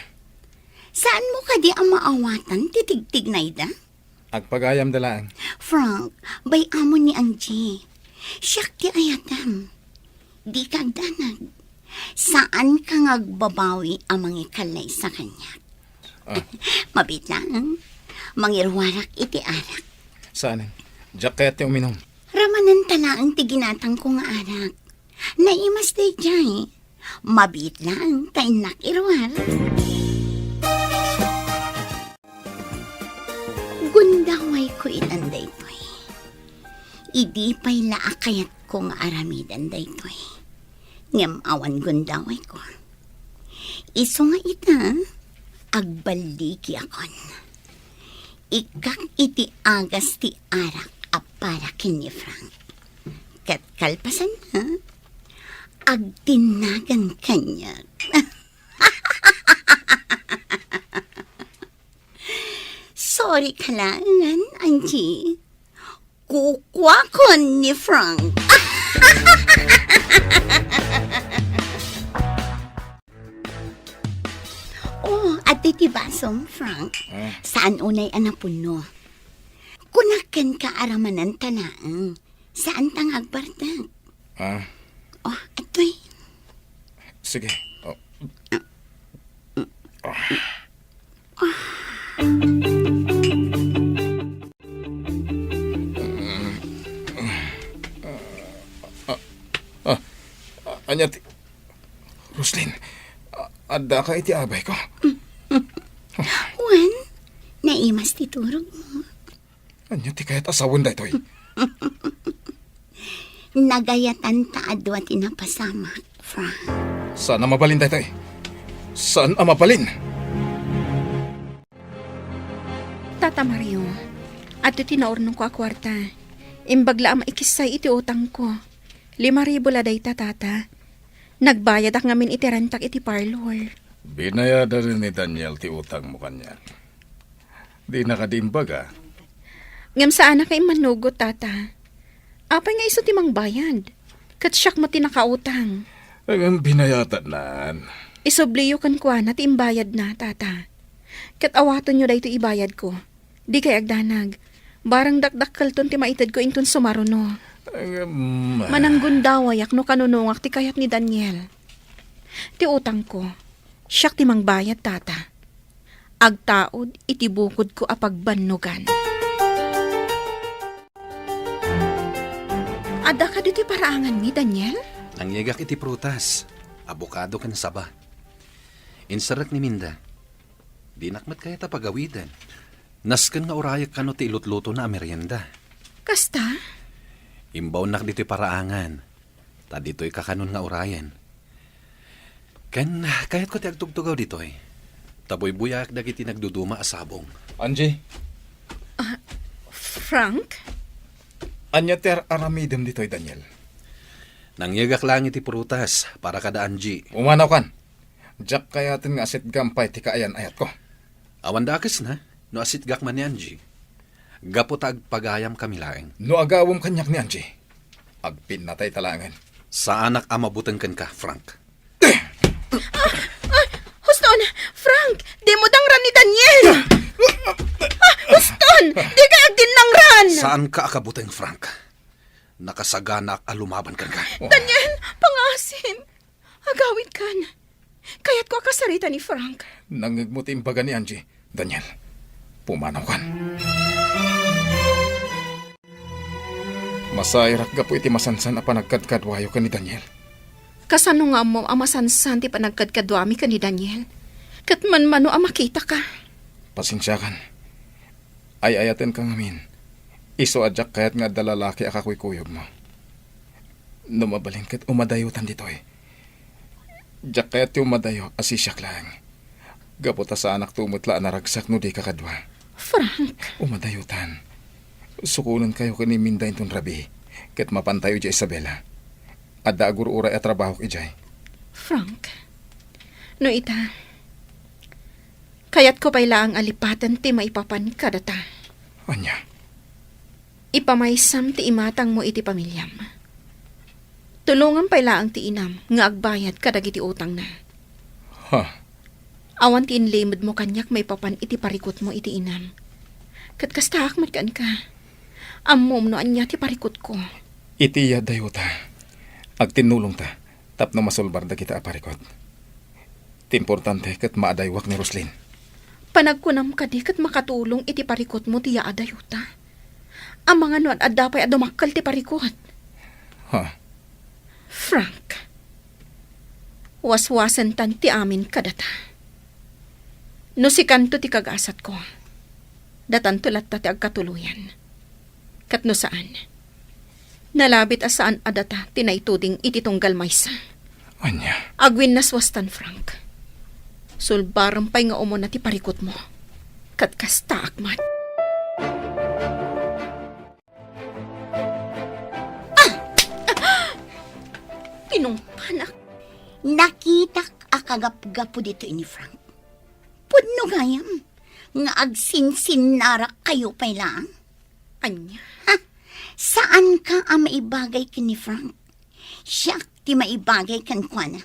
Saan mo kadi ang maawatan titigtig na ida? agpagayam dalaan. Frank, bay amo ni Angie. Siyak ti ayatam. Di kagdanag. Saan ka ngagbabawi ang mangikalay sa kanya? Mabit lang. Mangirwarak iti arak. Saan? Diyak kaya ti uminom. Ramanan talaang ti ginatang ko nga arak. Naimas day jay. Mabit lang kay nakirwar. Gundaway ko inanday to'y. Idi pa'y laakayat ko nga aramidan day to'y. Ngam awan gundaway ko. Iso nga ita, agbaligi akon. Ikak iti agas ti arak para kini Frank. Kat kalpasan na, agtinagan kanya. Sorry kalangan, Angie. Kukwakon ni Frank. Oh, at iti basom, Frank. Saan unay anapuno? Kunakan ka aramanan tanaang. Saan tang agbartag? Oh, atoy. Sige. Oh. Anya ti... Roslyn, adda ka iti abay ko. Juan, naimas ti turog mo. Anya ti kayat asawon da ito'y. Nagayatan ta adwa tinapasama, Frank. Saan ang mabalin da ito'y? Saan ang mabalin? Tata Mario, ato tinaornong ko a kwarta. Imbagla ang maikisay iti utang ko. 5,000 laday tata. Nagbayad ak ngamin iti rentak iti parlor. Binayada rin ni Daniel ti utang mo kanya. Di nakadimbaga. Ngam saan na kay manugot, tata. Apay nga iso timang bayad. Kat siyak mo tinakautang. Ang binayatan nan. Isobliyo kan kwa na timbayad na, tata. Kat awaton nyo da ito ibayad ko. Di kay agdanag. Barang dakdakkel ton ti maitad ko inton sumaruno. Mananggun dawayak no kanunungak ti kayat ni Daniel. Ti utang ko, siyak ti mangbayad, tata. Agtaod iti bukod ko apagbannugan. Ada ka dito paraangan mi, Daniel? Nangyagak iti prutas. Abokado kan saba. Insarak ni Minda. Dinakmat kaya ta pagawidan. Nasken nga urayak kano ti ilutluto na merienda. Kasta? Imbaw nak dito'y paraangan. Ta dito'y kakanon nga urayan. Ken, kahit ko ti agtugtugaw dito'y. Taboy buyak dagiti nagduduma asabong. Angie, Frank? anya ter aramidem dito'y Daniel. Nangyagak lang iti prutas para kada Angie. Umanaw kan. Jack kayatin nga asit gampay ti kaayan ayat ko. Awan dakes na, no asit gak man ni Angie. Gapotag pagayam kami laeng. No agawom kanyak ni Angie. Agpin natay talangan. Sa anak amabutan kan ka, Frank. Huston! Frank! Di mo dangran ni Daniel! Huston! Di ka agdinangran! Saan ka akabutan, Frank? Nakasaganak alumaban kan ka. Daniel! Pangasin! Agawid kan. Kaya't ko akasarita ni Frank. Nangigmuti imbaga ni Angie. Daniel, pumanaw kan. Masairak gapo iti masansan a panagkadkadwayo ka ni Daniel. Kasano nga mo amasansan ti panagkadkadwami ka ni Daniel? Kat man-mano makita ka. Pasensya kan. Ay ayaten kang amin. Iso adyak kayat nga dalalaki akakuy-kuyog mo. Numabalin kat umadayutan dito eh. Diyak kayat ti umadayo asisyak lang. Gapota sa anak tumutla naragsak no di kakadwa. Frank. Umadayutan. Sukunan kayo kani Minda inton rabi. Ket mapantayo di Isabela. Adda agur uray at trabaho ijay. Frank. No ita. Kayat ko pala ang alipatan ti maipapan kadata. Anya? Ipamaysam ti imatang mo iti pamilyam. Tulungan pala ang ti inam nga agbayad kadag iti utang na. Ha? Awan ti inlimod mo kanyak may papan iti parikot mo iti inam. Kat kasta akmat kan ka. Ammom no anya ti parikot ko. Iti yadayo ta. Agtinulong ta. Tapno masulbar da kita aparikot. Timportante kat maadaywak ni Roslyn. Panagkunam ka di kat makatulong iti parikot mo ti yaadayo ta. Ang mga nuan adapay adumakal ti parikot. Ha? Frank. Waswasan tan ti amin kadata. No si kanto ti kagasat ko. Datan tulat ta ti agkatuluyan. Kat no saan. Nalabit asaan adata tinaituding iti tunggal maysa. Anya? Agwin naswastan, Frank. Sulbarang pa'y nga umon na ti parikot mo. Kat kasta akmat. Pinumpanak. Nakita akagap-gapo dito ini Frank. Pudno gayam. Nga agsinsin narak kayo pa'y lang. Anya. Saan ka ang maibagay ka ni Frank? Siya ti maibagay kan kwa na.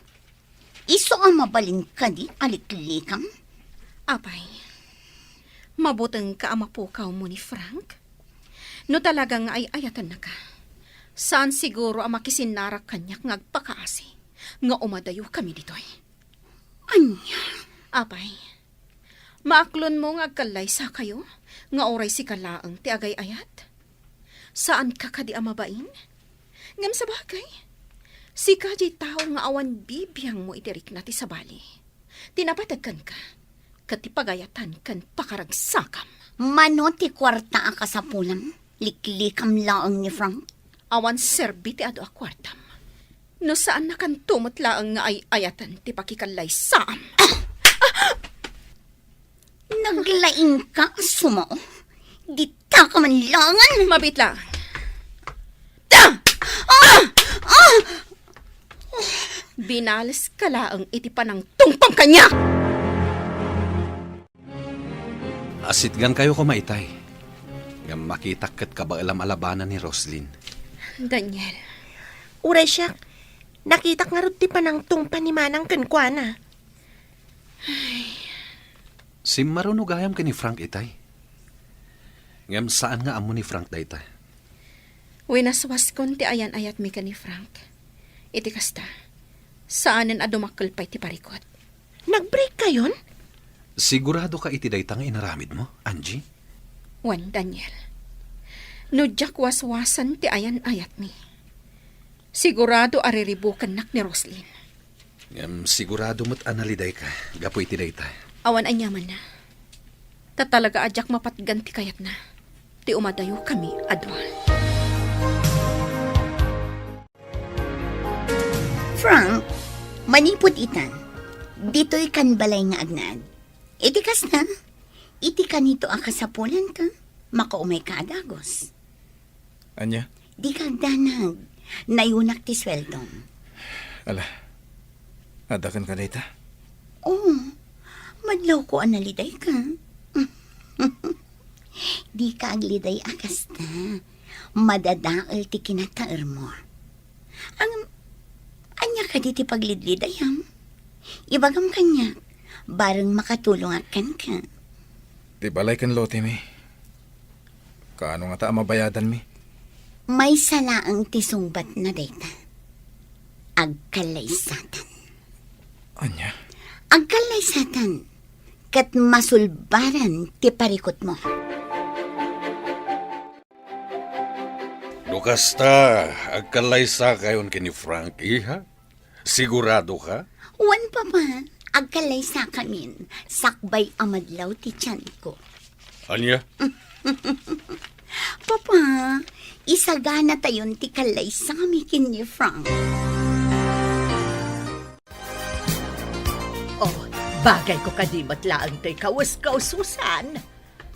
Iso ang mabalin ka di aliklikam? Apay, mabutang ka ang mapukaw mo ni Frank? No talagang ay ayatan na ka. Saan siguro ang makisinarak kanyak ngagpakaasi? Nga umadayo kami ditoy. Anya? Apay, maaklon mo ngagkalay sa kayo? Nga oray si kalaang ti agay ayat? Saan ka kadi amabain? Ngam sa bagay, si kajay tao nga awan bibiyang mo itirik na ti sabali. Tinapatagkan ka, katipagayatan kan pakaragsakam. Mano ti kwarta ka sa pulang? Liklikam laang ni Frank? Awan serbi ti ado a kwartam. No saan na kan tumot laang nga ay ayatan ti pakikalay saam. Naglaing ka, sumo. Dita ka man langan. Mabit lang. Binalas ka laang iti panang tungpang kanya. Asitgan kayo kumaitay. Nga makita kat kabaalam-alabanan ni Roslyn. Daniel, Uray siya, nakita nga rin ti panang tungpan ni Manang kankwana. Si marunugayam ka ni Frank itay. Ngam saan nga amo ni Frank dayta? winaswas kon ti ayan ayat mi ka ni Frank. Iti kasta, saanen adumakkel pa'y ti parikot. Nag-break kayon? Sigurado ka iti dayta nga inaramid mo, Angie? Wan, Daniel. No jak waswasan ti ayan ayat mi. Sigurado ariribukan nak ni Roslyn. Ngam sigurado mo't analiday ka. Gapo iti dayta. Awan anyaman na. Tatalaga ajak mapatgan ti kayat na. Ti umadayo kami adwa. Frank, manipod itan. Dito'y kan balay nga agnad. Iti kas na. Iti kanito ang kasapulan ka. Makaumay ka adagos. Anya? Di kagdanag. Nayunak ti sweldong. Ala, adakan ka dayta? Oo, madlaw ko analiday ka. Di ka agliday akasta. Madadaal ti kinataer mo. Anya ka di ti paglidlidayam. Ibagam kanya, bareng makatulong akan ka. Di balay kan lote mi. Kaano nga ta mabayadan mi? May salaang tisungbat na data. Agkalaysatan. Anya? Agkalaysatan. Kat masulbaran ti parikot mo. Dukasta, agkalaysa kayon kini Frank, iha? Sigurado ka? Wan pa ba? Agkalaysa kamin. Sakbay amadlaw ti tiyan ko. Anya? Papa, isagana tayon ti kalaysa kami kini Frank. Oh, bagay ko kadimot laang to'y kawas-kaususan.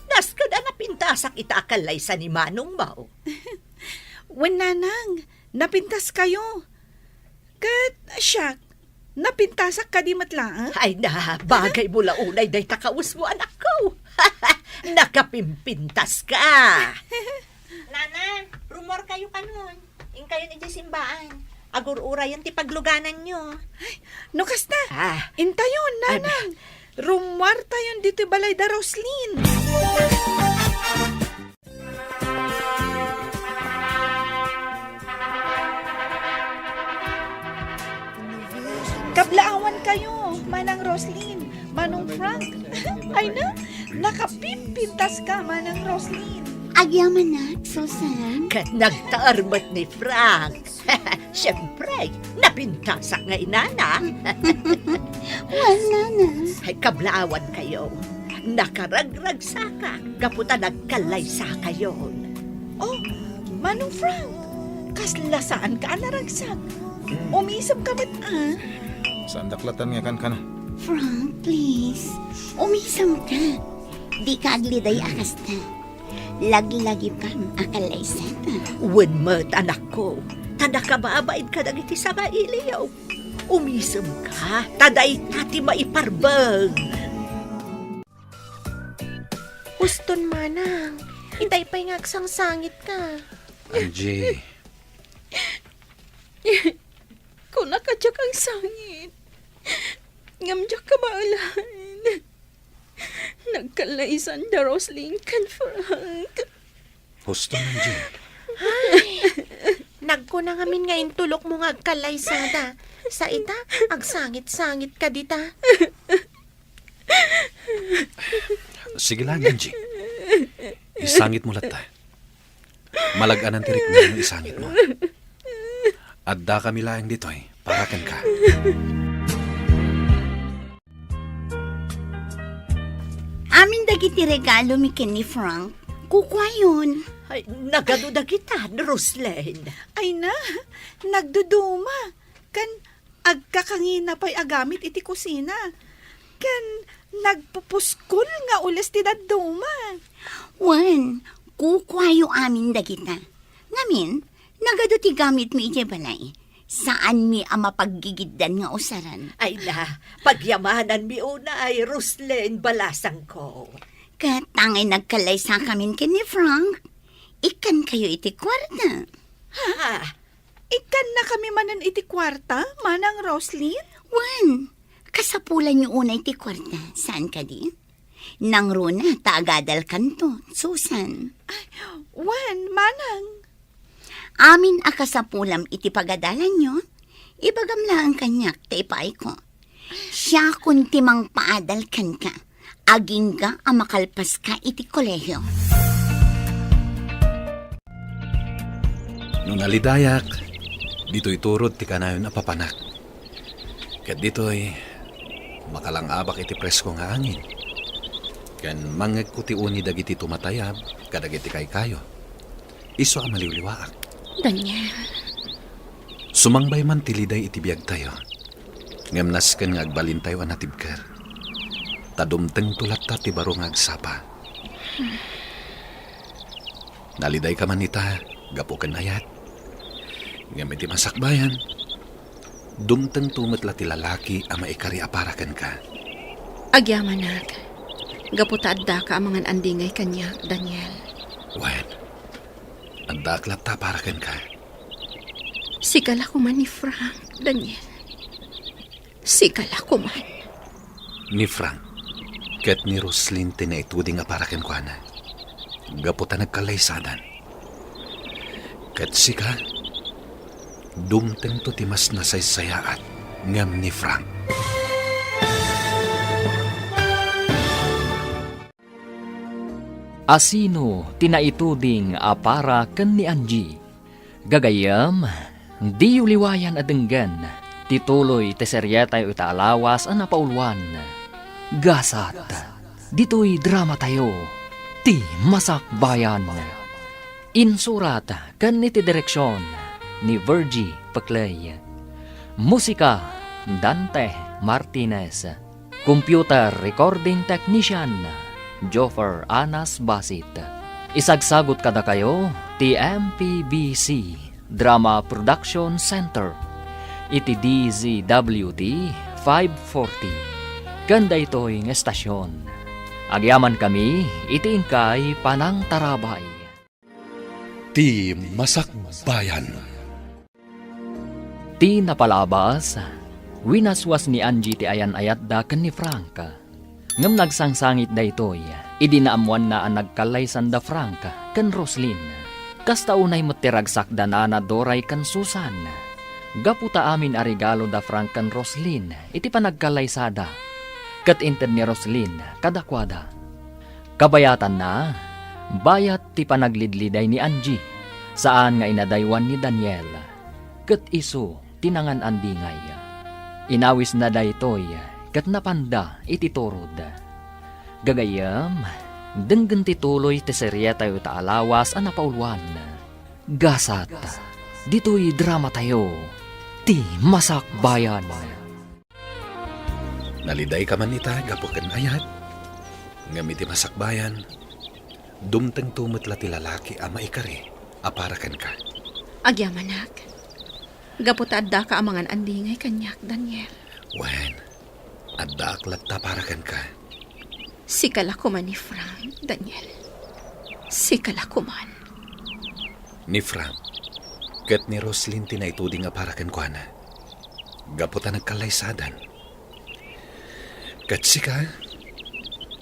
Das ka na napintasak itakalay sa ni Manong Mau. Wen nanang, napintas kayo. Kat, siyak, napintasak ka di matlaan. Ay na, bagay mo launay day takawas mo anak ko. Nakapimpintas ka. Nana, rumor kayo kanon. Ing kayo ni simbaan. Agur-ura yung tipagluganan nyo. No kasta, Ah, intayon nanang. Rumwar tayon dito balay da Roslyn. Kablaawan kayo, Manang Roslyn, Manong Frank. Ay na, nakapimpintas ka, Manang Roslyn. Agyaman na, Susan. kat nagtaarmat ni Frank. Siyempre, napintasak nga inana. Wala na. Ay kablaawan kayo. Nakaragrag saka. Kaputa nagkalaysa kayo. Oh, Manong Frank, kaslasaan ka naragsak. Umisap ka ba't Saan daklatan nga kan ka na? Frank, please. Umisam ka. Di ka agliday akas na. Lagi-lagi pang akalaysan. Wen mat, anak ko. Tada ka maabaid ka dagiti sa mailiyaw. Umisem ka, taday tati maiparbang. Uston, manang. Itay pa'y ngaksang sangit ka. Angie, Kung nakadyak ang sangit, ngamdyak ka maalan. Nagkalaysan da Roslyn kan Frank. husto Angie. Nagko na ngamin ngayon tulok mo nga agkalaysada. Sa ita, agsangit-sangit ka dita. Sige lang, Angie. Isangit mo lata. Malagaan ang tirik mo yung isangit mo. Adda kami lang dito parakan ka. Amin dagiti regalo mi ken ni Frank. Kukwayon. Ay, nagaduda kita, Roslyn. Ay na, nagduduma. Kan agkakangina pa'y agamit iti kusina. Kan nagpupuskol nga ulas ti daduma. Wan, kukwayo amin dagita. Ngamin, nagado ti gamit mi iti balay. Saan mi ang mapaggigiddan nga usaran? Ay na, pagyamanan mi una ay Roslyn balasang ko. Katangay nagkalaysa kamin ken ni Frank. Ikan kayo iti kwarta. Ha? Ikan na kami manan iti kwarta, manang Roslyn? Wan, kasapulan niyo una iti kwarta. Saan ka di? Nang runa, taagadal kanto, Susan. Wan, manang. Amin akasapulam iti pagadalan nyo, ibagam lang kanyak taipay ko. Siya kun timang paadal kan ka, aging ka ang makalpas ka iti kolehyo. Nung nalidayak, dito'y turod ti kanayon a papanak. Kat dito'y makalangabak iti presko nga angin. Kan mangag ko ti uni dagiti tumatayab, kadagiti kay kayo. Iso ang maliwliwaak. Daniel, Sumangbay man tiliday iti biyag tayo. Ngamnas kan nga agbalin tayo anatibker. Tadumteng tulat ta ti baro nga agsapa. Naliday ka man ita, gapo kan ayat. Ngam iti masakbayan. Dumteng tumetla ti lalaki ang maikari aparakan ka. agyamanag. Gaputadda ka amangan andingay kanya, Daniel. Wen, ang daklat ta parakan ka. Sigala ko man ni Frank, Daniel. Sigala ko man. Ni Frank, ket ni Roslyn tinaituding aparakan ko na. Gaputa nagkalaysadan. Ket sika, dumteng to timas na saysayaan ngam ni Frank. Asino tinaituding apara ken ni Angie. Gagayam, di uliwayan adenggan, tituloy teseryetay itaalawas ang napaulwan. Gasat, dito'y drama tayo, ti masakbayan. Insurat kan iti direksyon ni Virgie Paclay. Musika, Dante Martinez. Computer recording technician, Joffer Anas Basit. Isagsagot kada kayo, TMPBC Drama Production Center. Iti DZWD 540. Ganda ito'y ng estasyon. Agyaman kami, iti ingkay Panang Tarabay. Ti Masakbayan. Ti napalabas, winaswas ni Angie ti ayan-ayat da ken ni Frank. Ngam nagsangsangit da ito'y, idinaamuan na ang nagkalaysan da Frank ken Roslyn. Kasta unay matiragsak da na Doray ken Susan. Gaputa amin a regalo da Frank ken Roslyn, iti panagkalaysada. Kat inted ni Roslyn, kadakwada. Kabayatan na, bayat ti panaglidliday ni Angie, saan nga inadaywan ni Daniel. Kat iso, tinangan andingay. Inawis na daytoy, kat napanda iti turod. Gagayam, denggen tituloy ti seryeta yu taalawas ang napaulwan. Gasat, dito'y drama tayo, ti masakbayan. Naliday ka man ita, gapukan ayat. Ngamiti masakbayan, dumteng tumot la ti lalaki ama ikari, aparakan ka. Agyamanak. Gaputadda ka amangan andingay kanyak, Daniel. Wen, adda aklat taparakan ka. Sikala ko man ni Frank, Daniel. Sikala ko man. Ni Frank, ket ni Roslyn tinaituding aparakan ko na. Gaputa nagkalaysadan. Ket sika,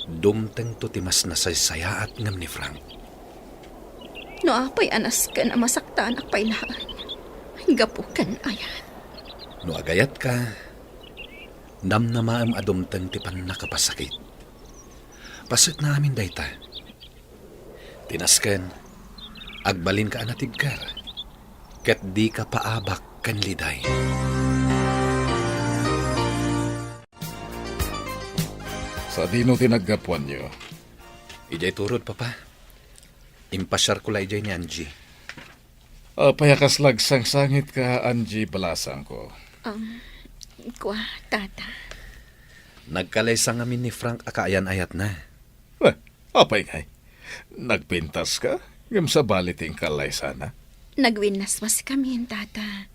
dumteng to timas na saysayaat ngam ni Frank. No apay anas ka na masaktan ak pailaan. Gapukan ayan. No agayat ka, namnamaam adumteng ti pan nakapasakit. Pasit na amin dayta. Tinasken, agbalin ka anatibkar, ket di ka paabak kan liday. Sa dino tinaggapuan nyo? Ijay turod, papa. Impasyar ko la ijay ni Angie. Payakas lagsang-sangit ka, Angie Balasang ko. Kwa, tata. Nagkalaysang amin ni Frank akaayan-ayat na. Apay ngay. Nagpintas ka? Ngam sa baliting kalay sana. Nagwinaswas kami, tata.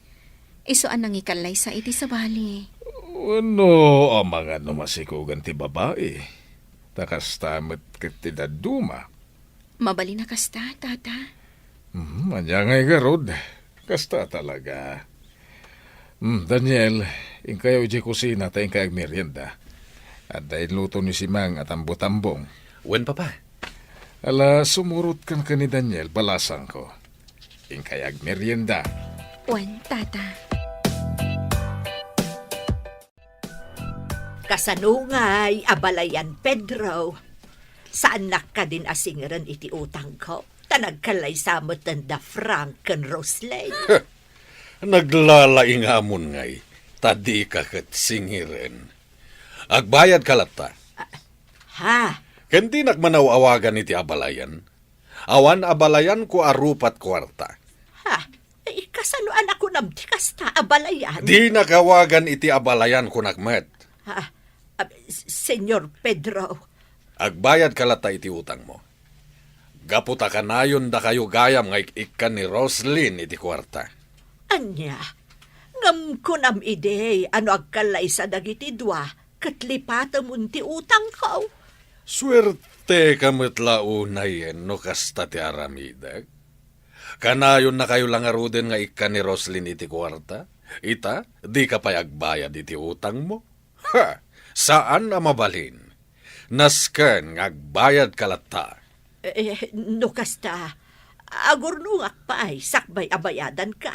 Isuan nang ikalay sa iti sa bali. Ano ang mga numasikugan ti babae? Takas tamat kitidaduma. Mabali na kasta, tata. Anya ngay garod. Kasta talaga. Daniel, ingkayo iji kusina tayong kayag merienda. At dahil luto ni Simang at ambutambong. Wen, papa. Ala, sumurot kan ka ni Daniel, Balasang ko. Ingkayag merienda. Wan, tata. Kasanungay, abalayan Pedro. Saan ka din asingaran iti utang ko? Tanagkalay samot tanda Frank and Roslyn. Naglalaing amon ngay, tadi ka kat singiren. Agbayad kalata. Ha? Kendi nagmanaw-awagan iti abalayan. Awan abalayan ko arupat kwarta. Ha? Kasano anak ko namti kasta abalayan? Di nakawagan iti abalayan ko nagmet. Ha? Senyor Pedro. Agbayad kalata iti utang mo. Gaputa ka nayon da kayo gayam nga ikan ni Roslyn iti kwarta. Anya, ngam ko nam ide, ano agkalay sa dagiti dua, katlipata munti utang ko. Swerte kamot launayen no kasta ti aramidag. Kanayon na kayo lang aruden nga ikan ni Roslyn iti kwarta. Ita, di ka pa agbayad iti utang mo. Ha! Saan na mabalhin? Nasken nga agbayad kalata. No kasta, agurnungak pa ay sakbay abayadan ka.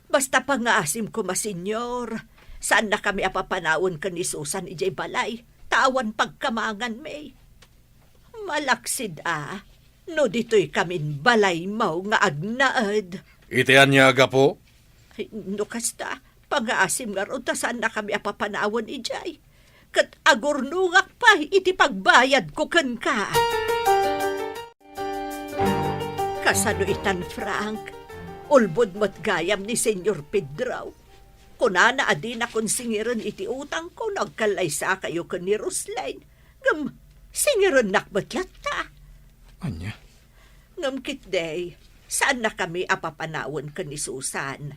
Basta pangaasim ko masenyor, saan na kami apapanawon ka ni Susan ijay balay, tawan pagkamangan may. Malaksid no dito'y kamin balay mau nga agnaad. Itian niya aga po? No kasta, pangaasim nga ron, ta saan na kami apapanawon ijay. Kat agurnungak pa iti pagbayad ko kan ka. Kasano itan, Frank? Ulbod mo't gayam ni Senyor Pedro. Kunana adin akong singiran iti utang ko, nagkalaysa kayo ka ni Roslyn. Ngam, singiran nakbatlat ta. Anya? Ngam kitday, saan na kami apapanawon ka ni Susan?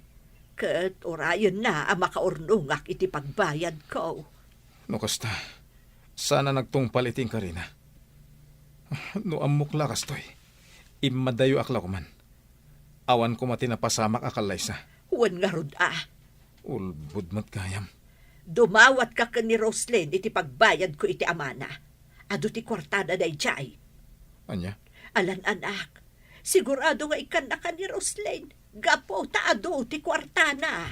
Kat orayon na ang makaurnungak iti pagbayad ko. No kasta, sana nagtungpal iting karina. No amok lakas to'y. Imadayo akla ko man. Awan ko mati napasamak akalay sa. Huwan nga rod Ulbud mat gayam. Dumawat ka ka ni Roslyn iti pagbayad ko iti amana. Ado ti kwartada day jay. Anya? Alan anak, sigurado nga ikan na ka ni Roslyn. Gapo taado ti kwartana.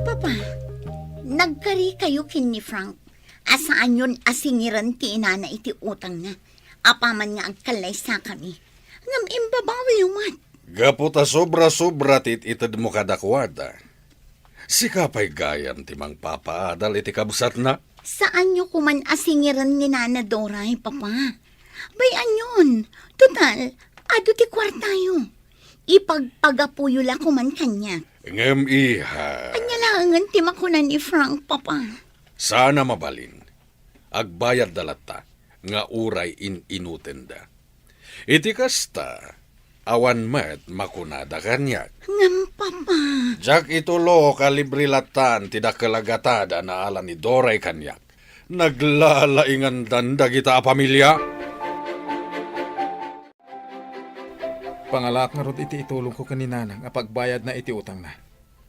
Papa, nagkari kayo kin ni Frank. Asaan yun asingiran ti inana iti utang na. Apaman nga agkalay sa kami. Ngam imbabawi umat. Gaputa sobra-sobra tit itad mo kadakwada. Sikapay gayam timang papaadal iti kabsat na. Saan nyo kuman asingiran ni Nana Doray, Papa? Bayan yun. Total, ado ti kwartayo. Ipagpagapuyo la kuman kanya. Ngem iha. Anya laangan ti makunan ni Frank, Papa. Sana mabalin. Agbayad dalata nga uray inutenda. Iti kasta, awan met makunada kanyak. Ngam, Papa. Jak itulo kalibrilatan tidak kalagatada na ala ni Doray kanyak. Naglalaingan danda kita pamilya. Pangalak nga rod iti itulong ko kaninanang nga pagbayad na iti utang na.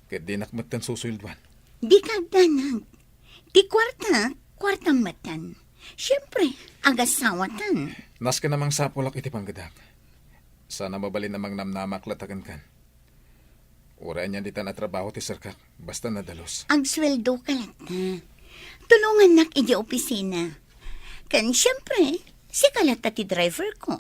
Ket di nakmatan susuyldwan. Di kagdanag. Di kwartang matan. Siyempre, agasawatan. Nas ka namang sapulak iti panggadak. Sana mabalin namang namnamak latagan kan. Ura niya di ta na trabaho ti sarkak, basta nadalos. Agsweldo ka lang na. Tulungan nak iti opisina. Kan siyempre, si kalata ti driver ko.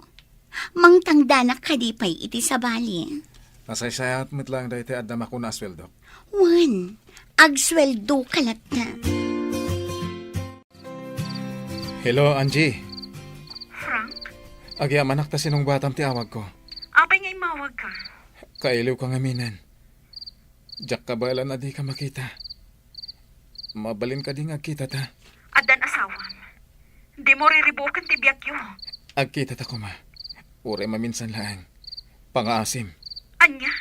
Mangtangdanak kadipay iti sabali. Nasaysayat mo't lang dahil ti adama ko na asweldo. Juan, agsweldo ka lang na. Hello, Angie. Frank, Agyaman ta sinong batam ti awag ko. apay nga imawag ka. Kailiw kang aminan. Diyak ka bala na di ka makita. Mabalin ka di nga kita ta. Adan asawam. Di mo riribukan ti biyak yo. Agkita ta ko ma. Ure maminsan lang. Pangaasim. Anya?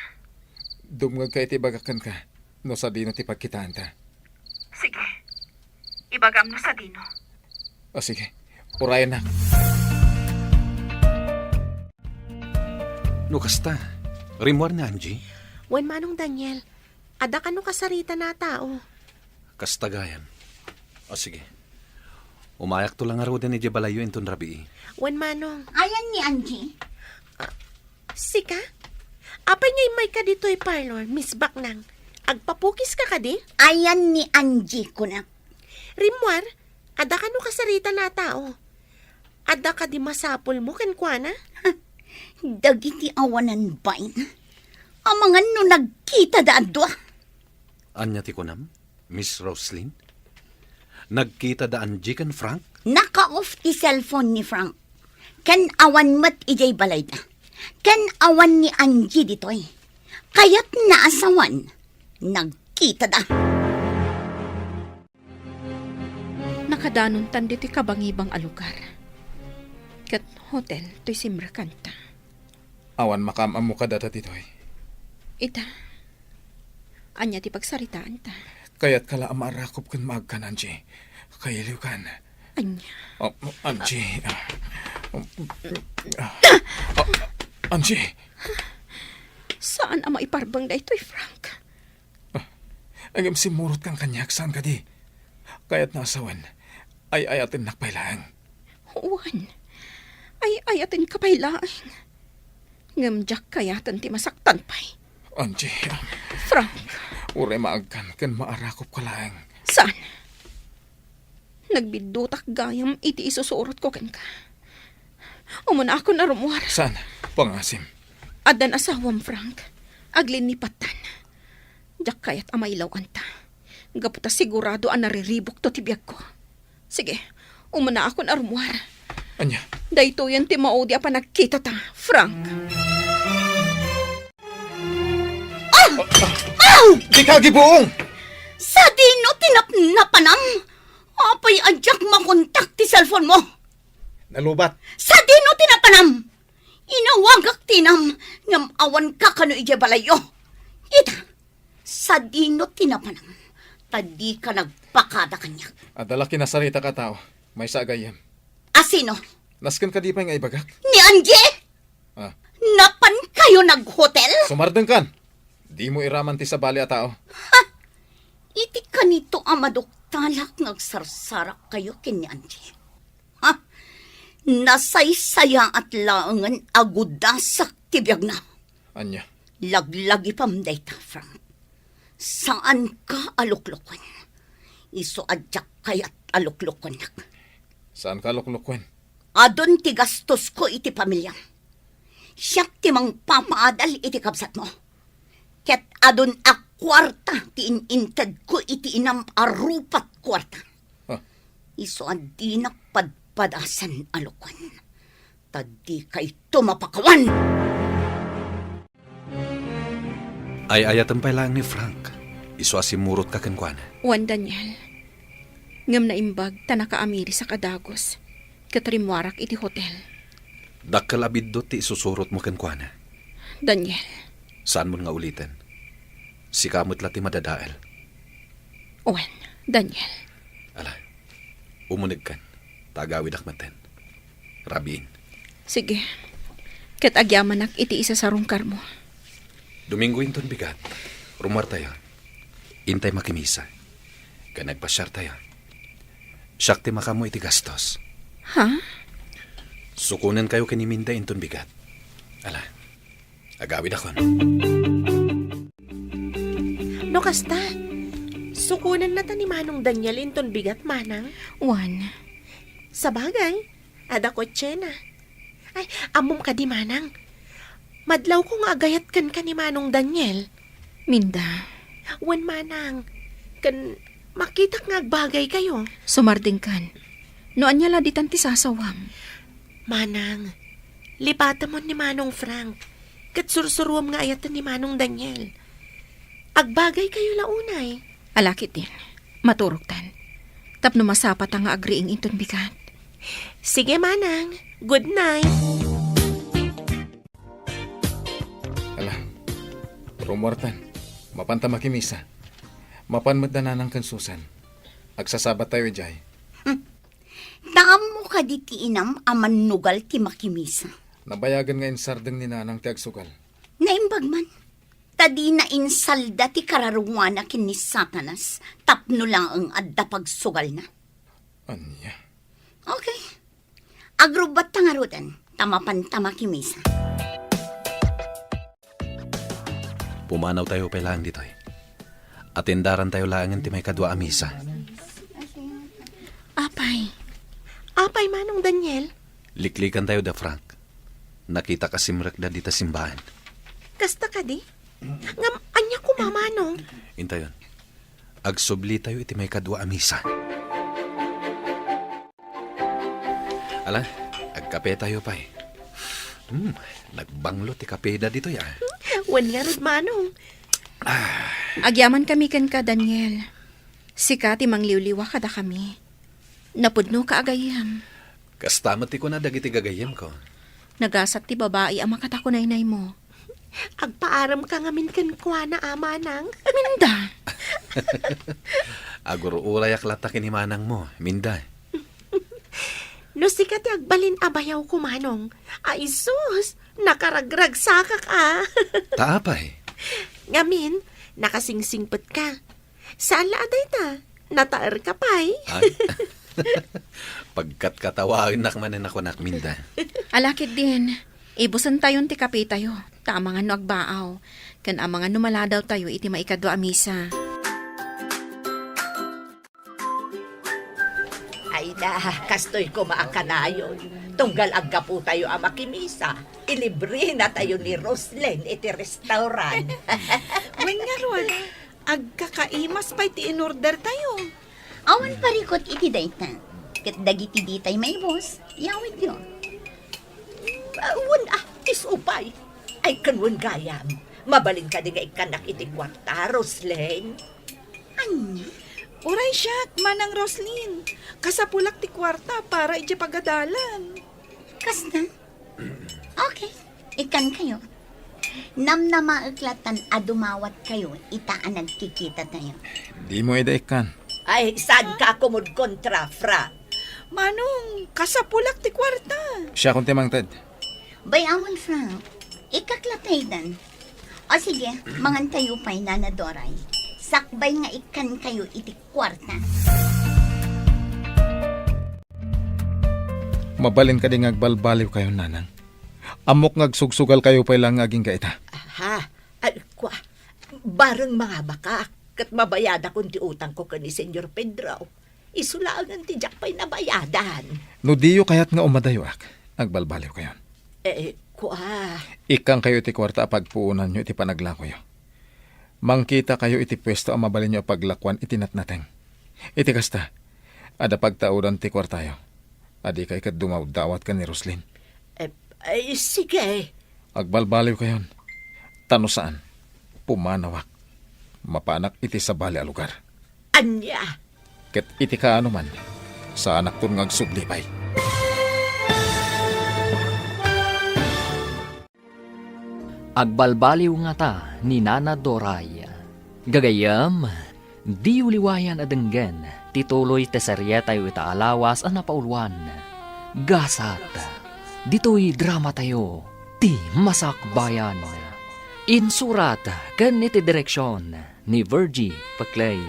Dumngag ka iti bagakan ka. No sa di na ti pagkitaan ta. Sige. Ibagam no sa dino. O sige. Urayan na. No kasta, rimwar na Angie. Wen manong Daniel, ada ka no kasarita na tao. Kasta gayan. O sige. Umayak to lang araw din ni Jebalayo inton rabi. Wen manong, Ayan ni Angie. sika? Apay nga imay ka dito'y parlor, Miss Baknang. Agpapukis ka ka di? Ayan ni Angie ko na. Rimwar, ada ka no kasarita na tao. Ada ka di masapol mo kankwana? Dagiti awanan bain. Amangan no nagkita da adwa. Anya ti kunam, Miss Roslyn? Nagkita da Angie kan Frank? Naka-off ti cellphone ni Frank. Kan awan mat ijay balay na. Kan awan ni Angie ditoy. Kaya't naasawan. Nagkita da. Nakadanon tan diti kabangibang alugar. Kat hotel to'y simrakanta. Awan makamam mo ka data titoy. Ita, anya ti pagsaritaan ta. Kaya't kala amarakop kan maagkan, Angie. Kailiw kan. Anya, Angie. Angie. saan ang maiparbang da ito'y Frank? Agam simurot kang kanyak, saan ka di? Kaya't nasawan. Ay atin nakpailaan. Juan, ay ayatin kapailaan. Ngamjak kayatan ti masaktan pa'y. Angie. Frank, Ure maagkan kan maarakop ka lang. saan? Nagbidutak gayam iti isusurot ko ken ka. Umuna ako na rumuar. Saan? Pangasim. Adan asawam Frank. Aglin ni patan. Jak kayat amaylaw anta. Gaputa sigurado ang nariribok to tibiyag ko. Sige, umuna ako na rumuar. Anya? Dayto yan ti maudi apa nagkita ta, Frank. Di ka gibuong! Sa dino tinapnapanam. Apay adyak makontak ti cellphone mo. Nalubat. Sa dino tinapanam. Inawagak tinam. Ngam awan ka kano ije balayo. Ita, sa dino tinapanam. Tadi ka nagpakada kanya. Adala kinasarita ka tao. May sagayam. Asino? Naskan ka di pa nga ibagak? Ni Angie? Ah. Napan kayo nag-hotel? Sumardeng kan. Di mo iraman ti sa bali a tao. Iti kanito amadoktalak ngagsarsara kayo kini Angie. Ha? Nasaysaya at laangan agudasak tibiyag na. Anya? Laglagi pam dayta, Frank. Saan ka aluklukon? Iso adyak kayat aluklukon nak. Saan ka luklukwen? Adon ti gastos ko iti pamilya. Siyak ti mang papaadal iti kabsat mo. Ket adon a kwarta ti inintad ko iti inam arupat kwarta. Huh? Iso adi nakpadpadasan alukon. Tadi kay tumapakawan. Ay ayatan pa lang ni Frank. Iso asimurot ka kan kuana. Wan Daniel. Ngam na imbag tanaka amiri sa kadagos. Katrimwarak iti hotel. Dakkel abiddo ti isusurot mo kan kuana. Daniel. Saan mo nga ulitin? Si kamot lati madadael. Wan, Daniel. Ala, umunig kan. Tagawid akmaten. Rabiin. Sige. Kat agyaman iti isa sa rungkar mo. Domingo inton bigat. Rumar tayo. Intay makimisa. Ka nagpasyar tayo. Siyak ti makamo iti gastos. Ha? Sukunan kayo kaniminda inton bigat. Ala, agawid akon. No kasta, sukunan na ta ni Manong Daniel inton bigat, Manang. Wan. Sa bagay, ada ko na. Ay, amom ka di, Manang. Madlaw ko nga agayat kan ka ni Manong Daniel. Minda. Wan, Manang. Kan makita nga agbagay kayo. Sumarding kan. Noan niya laditan ti sasawam. Manang, lipatan mo ni Manong Frank. Kat sursuruam nga ayatan ni Manong Daniel. Agbagay kayo launay. Alakit din. Maturugtan. Tapno masapat ang agriing inton bigat. Sige, Manang. Good night. Ala, rumortan. Mapanta makimisa. Mapanmat na nanang kansusan. Agsasabat tayo, Jay. Taam mo ka di ti inam aman nugal ti makimisa. Nabayagan nga insardeng ni nanang ti agsugal. Naimbag man. Tadi na insalda ti kararunwana kin ni Satanas. Tapno lang ang adda pagsugal na. Anya? Okay. Agrubat tangarutan. Tamapan tamakimisa. Pumanaw tayo pa lang dito. Atendaran tayo lang ti may kadwa a misa. Apay. Apay, Manong Daniel. Liklikan tayo da Frank. Nakita ka simrek da dita simbahan. Kasta ka di? Ngam, anya ko, Manong. Intayon. Agsubli tayo iti may kadwa a misa. Ala, agkape tayo pa eh. Nagbanglo ti kape da dito ya. Wan nga rin, Manong. Agyaman kami kan ka, Daniel. Sika ti mangliwliwa kada kami. Napudno ka agayam. Kastamat ti ko na dagiti gagayam ko. Nagasat ti babae ang makatakunaynay mo. Agpaaram ka ngamin kan kwa na Manang. Minda. Aguro ulayak lata kinimanang mo, Minda. No sikat ti agbalin abayaw ko, Manong. Ay sus, nakaragrag sakak Taapay. Ngamin, nakasingsingpet ka. Saan laaday ta? Nataer ka pa'y. Pagkat katawagin nakmanan ako nak Minda. Alakit din. Ibusan tayon ti kape tayo. Tama nga no agbaaw. Kan amang ano maladaw tayo iti maikadwa a misa. Ay na, kastoy ko maakanayon. Tunggal agga po tayo ang makimisa. Ilibre na tayo ni Roslyn iti restaurant. Wen nga ron, agkakaimas pa iti in-order tayo. Awan parikot iti daytan. Kat dagiti ditay may boss. Yawid yun. Isupay. Ay kanwan gayam. Mabalin ka din nga ikanak iti kwarta, Roslyn. Anya? Uray siya, Manang Roslyn. Kasapulak ti kwarta para iti pagadalan. Kasta? Okay. Ikan kayo. Namnamauklatan adumawat kayo. Itaan nagkikita tayo. Di mo idaikan. Ay, saan ka kumud kontra, Frank? Manong, kasapulak ti kwarta. Siya kung timang Ted. Bayawan, Frank. Ikaklatay dan. O sige, mangantayo pa'y nanadoray. Sakbay nga ikan kayo iti kwarta. Mabalin ka din agbalbaliw kayo, nanang. Amok ngagsugsugal kayo pa lang aging gaita. Aha, ay, kwa. Barang mga baka, kat mabayada kung ti utang ko ka ni Senyor Pedro. Isulaan ti jak pa'y nabayadan. No diyo kayat nga umadayo ak. Agbalbaliw kayo. Kwa. Ikang kayo iti kwarta pagpuunan nyo iti panaglakoyo. Mangkita kayo iti pwesto ang mabalin nyo paglakwan iti natnateng. Iti kasta, ada pagtaudan ti kwartayo. Adi kay kat dumawdawat ka ni Roslyn. Ay, sige. Agbalbaliw kayon. Tano saan? Pumanawak. mapanak iti sa bali a lugar. Anya, Ket iti kaano man, sa anak ton ngagsublipay. Agbalbaliw nga ta ni Nana Doray. Gagayam, di uliwayan adenggen, tituloy teserye tayo itaalawas ang napaulwan. Gasat, dito'y drama tayo, ti masakbayan. Insurat, kan iti direksyon ni Virgie Paclay.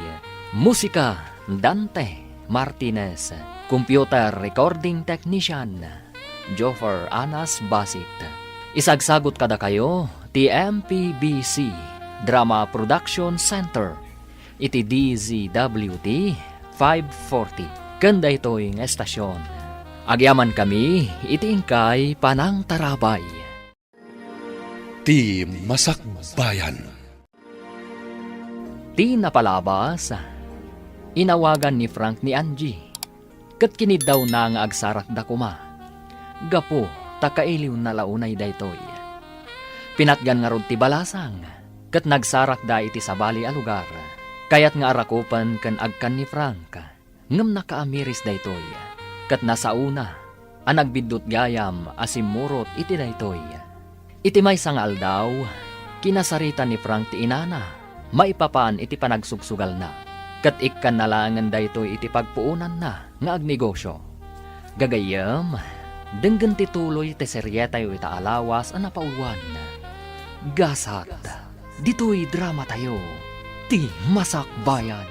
Musika, Dante Martinez. Computer Recording Technician, Joffer Anas Basit. Isagsagot kada kayo, ti MPBC Drama Production Center. Iti DZWT 540. Kanda ito'y estasyon. Agyaman kami, iti ingkay Panang Tarabay. Ti Masakbayan. Ti napalabas, inawagan ni Frank ni Angie. Kat kinid daw na nga agsarak da kuma. Gapo, takailiw na launay daytoy. Pinatgan nga rod ti balasang, kat nagsarak da iti sabali a lugar. Kayat nga arakupan kan agkan ni Frank, ngem nakaamiris daytoy. Kat nasauna, ang nagbidot gayam asimurot iti daytoy. Iti may sangal daw, kinasarita ni Frank ti inana, maipapaan iti panagsugsugal na. Kat ikkan nalangan daytoy iti pagpuunan na nga agnegosyo. Gagayam, denggan tituloy ti seryeta yu itaalawas ang napaulwan. Gasat, dito'y drama tayo, ti masakbayan.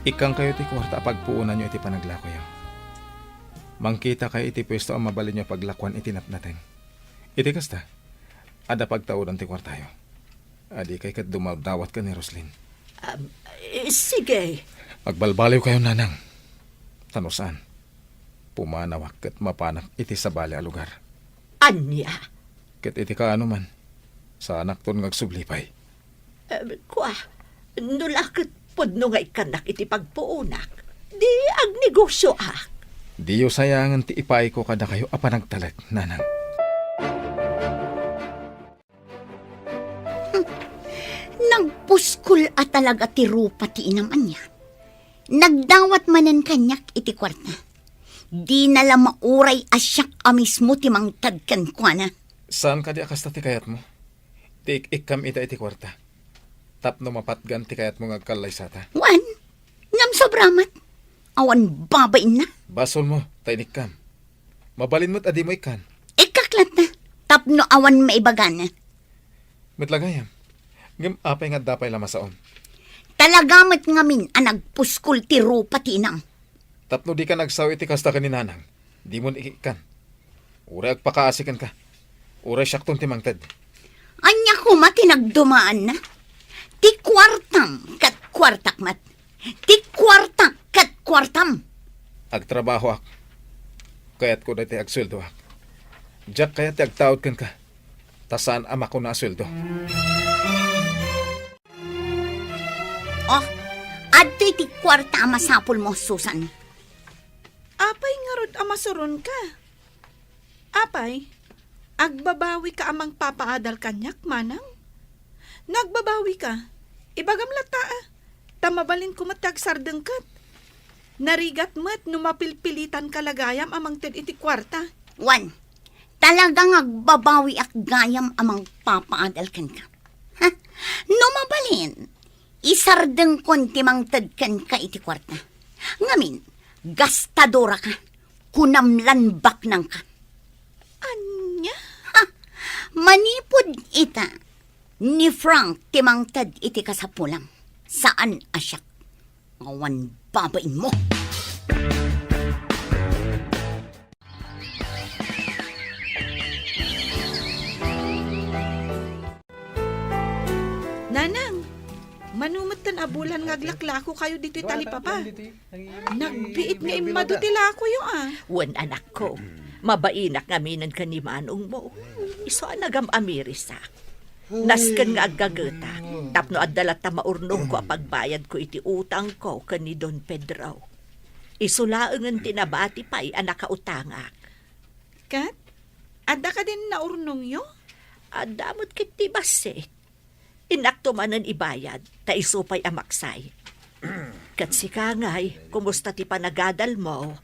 Ikang kayo ti kwarta pagpuunan nyo iti panaglakoy. Mangkita kayo iti pwesto ang mabalin nyo paglakwan iti napnaten. Iti kasta, ada pagtauran ti kwartayo. Adi kay kat dumadawat ka ni Roslyn. sige. Magbalbaliw kayo, nanang. Tanusan, pumanawak kat mapanak iti sa bali a lugar. Anya, Ket iti kaano man, sa anak ton ngagsublipay. kwa, nulakit podno nga ikanak iti pagpuunak. Di ang negosyo ak. Diyo sayangan ti ipay ko kada kayo apanagtalag, nanang. Nagpuskol at talaga ti rupa ti inaman niya. Nagdawat manan kanyak iti kwarta. Di nala mauray asyak amismo ti mangtagkan kwa na. Saan ka di akasta ti kayat mo? Ti ikam ita iti kwarta. Tapno mapatgan ti kayat mo ngagkalay sata. Wan, ngam sobramat. Awan babain na. Basol mo, tainik kam. Mabalin mo't adi mo ikan. Ikaklat na. Tapno awan maibagan na. Mitlagayam. Ngam apay nga dapay lamasaon. Talagamat ngamin ang nagpuskol ti rupa ti inang. Tapno di ka nagsaw iti kasta ka ni nanang. Di mo ikan. Uray agpakaasikan ka. Uray syaktong timangtad. Anya ko matinagdumaan na. Ti kwartam kat kwartakmat. Ti kwartak kat kwartam. Agtrabaho ak. Kaya't ko dati agsweldo ak. Diyak kaya't agtawad kan ka. Tasaan ama ko na asweldo. Oh, adto iti kwarta masapul mo, Susan. Apay nga rod amasuron ka. Apay, agbabawi ka amang papaadal kanyak, manang. Nagbabawi ka. Ibagam lata tamabalin ko matagsardeng kat. Narigat mo't numapilpilitan kalagayam amang ted iti kwarta. Wan, talagang agbabawi ak gayam amang papaadal kan ka. Ha? Numabalin, isardeng konti mang tadkan ka iti kwarta. Ngamin, gastadora ka, kunamlanbak nang ka. Anya? Ha? Manipod ita, ni Frank timangtad iti kasapulang. Saan asyak? Awan babain mo. Nanang, manumatan abulan ngaglaklako kayo dito talipapa. Nagbiit nga imadutilako yung Wan anak ko, mabainak ngaminan ka ni manong mo. Iso anagam amirisak. Nasken nga agagata, tapno adalat ta maurnong ko apagbayad ko iti utang ko kani Don Pedro. Isulaengan tinabati pa'y anak kautangak. Kat, ada ka din naurnong yo? Adamot kiti basit. Inakto manan ibayad, ta isupay amaksay. Kat si Kangay, kumusta ti panagadal mo?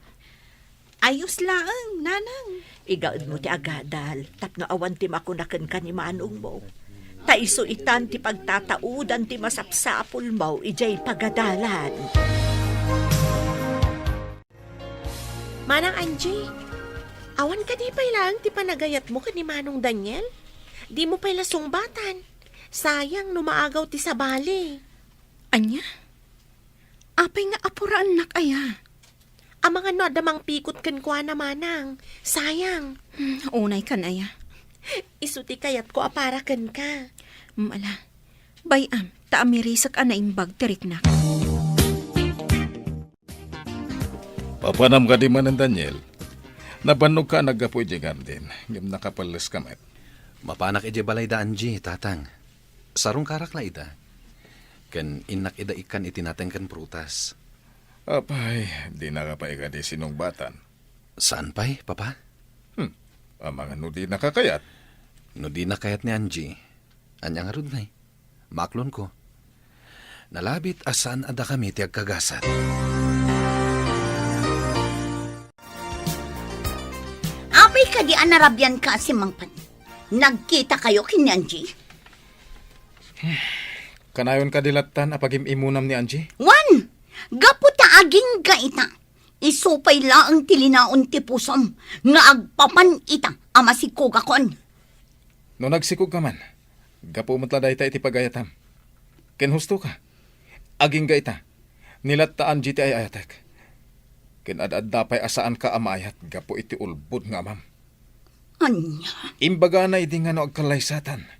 Ayos laang, nanang. Igaod mo ti agadal, tapno awan ti makunakan ka ni manong mo. Ta iso itan ti pagtataudan ti masapsapul mo, ijay pagadalan. Manang Angie, awan ka di pa ilang ti panagayat mo ka ni Manong Daniel? Di mo pa sumbatan. Sayang, numaagaw ti sabali. Anya? Apay nga apuraan nak aya. Ang mga no, adamang pikot kan kwa na manang. Sayang. Unay kan aya. Isuti kayat ko aparakan ka. Ala. Bayam, taamirisak na imbag tiriknak. Papanam ka di man ng Daniel. Nabanog ka nagapoy di garden. Ngam nakapalas kamat. Mapanak ije balay da Angie, tatang. Sarong karak na ida. Kan inak ida ikan itinateng kan prutas. Apay, di nakapay ka di sinungbatan. Saan pa'y, papa? Ang mga no di nakakayat. No di nakayat ni Angie. Anyang arud na maklon ko. Nalabit asan ada kami ti agkagasat. Apay ka di anarabyan ka si Mangpan. Nagkita kayo kini Angie? Kanayon kadilatan apagim imunam ni Angie? Wan! Gaputa aging gaita. Isupay laang tilinaon ti pusom. Nga agpapan ita ama si kugakon. No nagsikog ka man, gapo matla dahi iti pagayatam. Ken husto ka. Aging gaita. Nilattaan jiti ay ayatek. Ken ad-ad-dapay asaan ka amayat gapo iti ulbod nga amam. Anya? Imbaga na idi nga no agkalaysatan.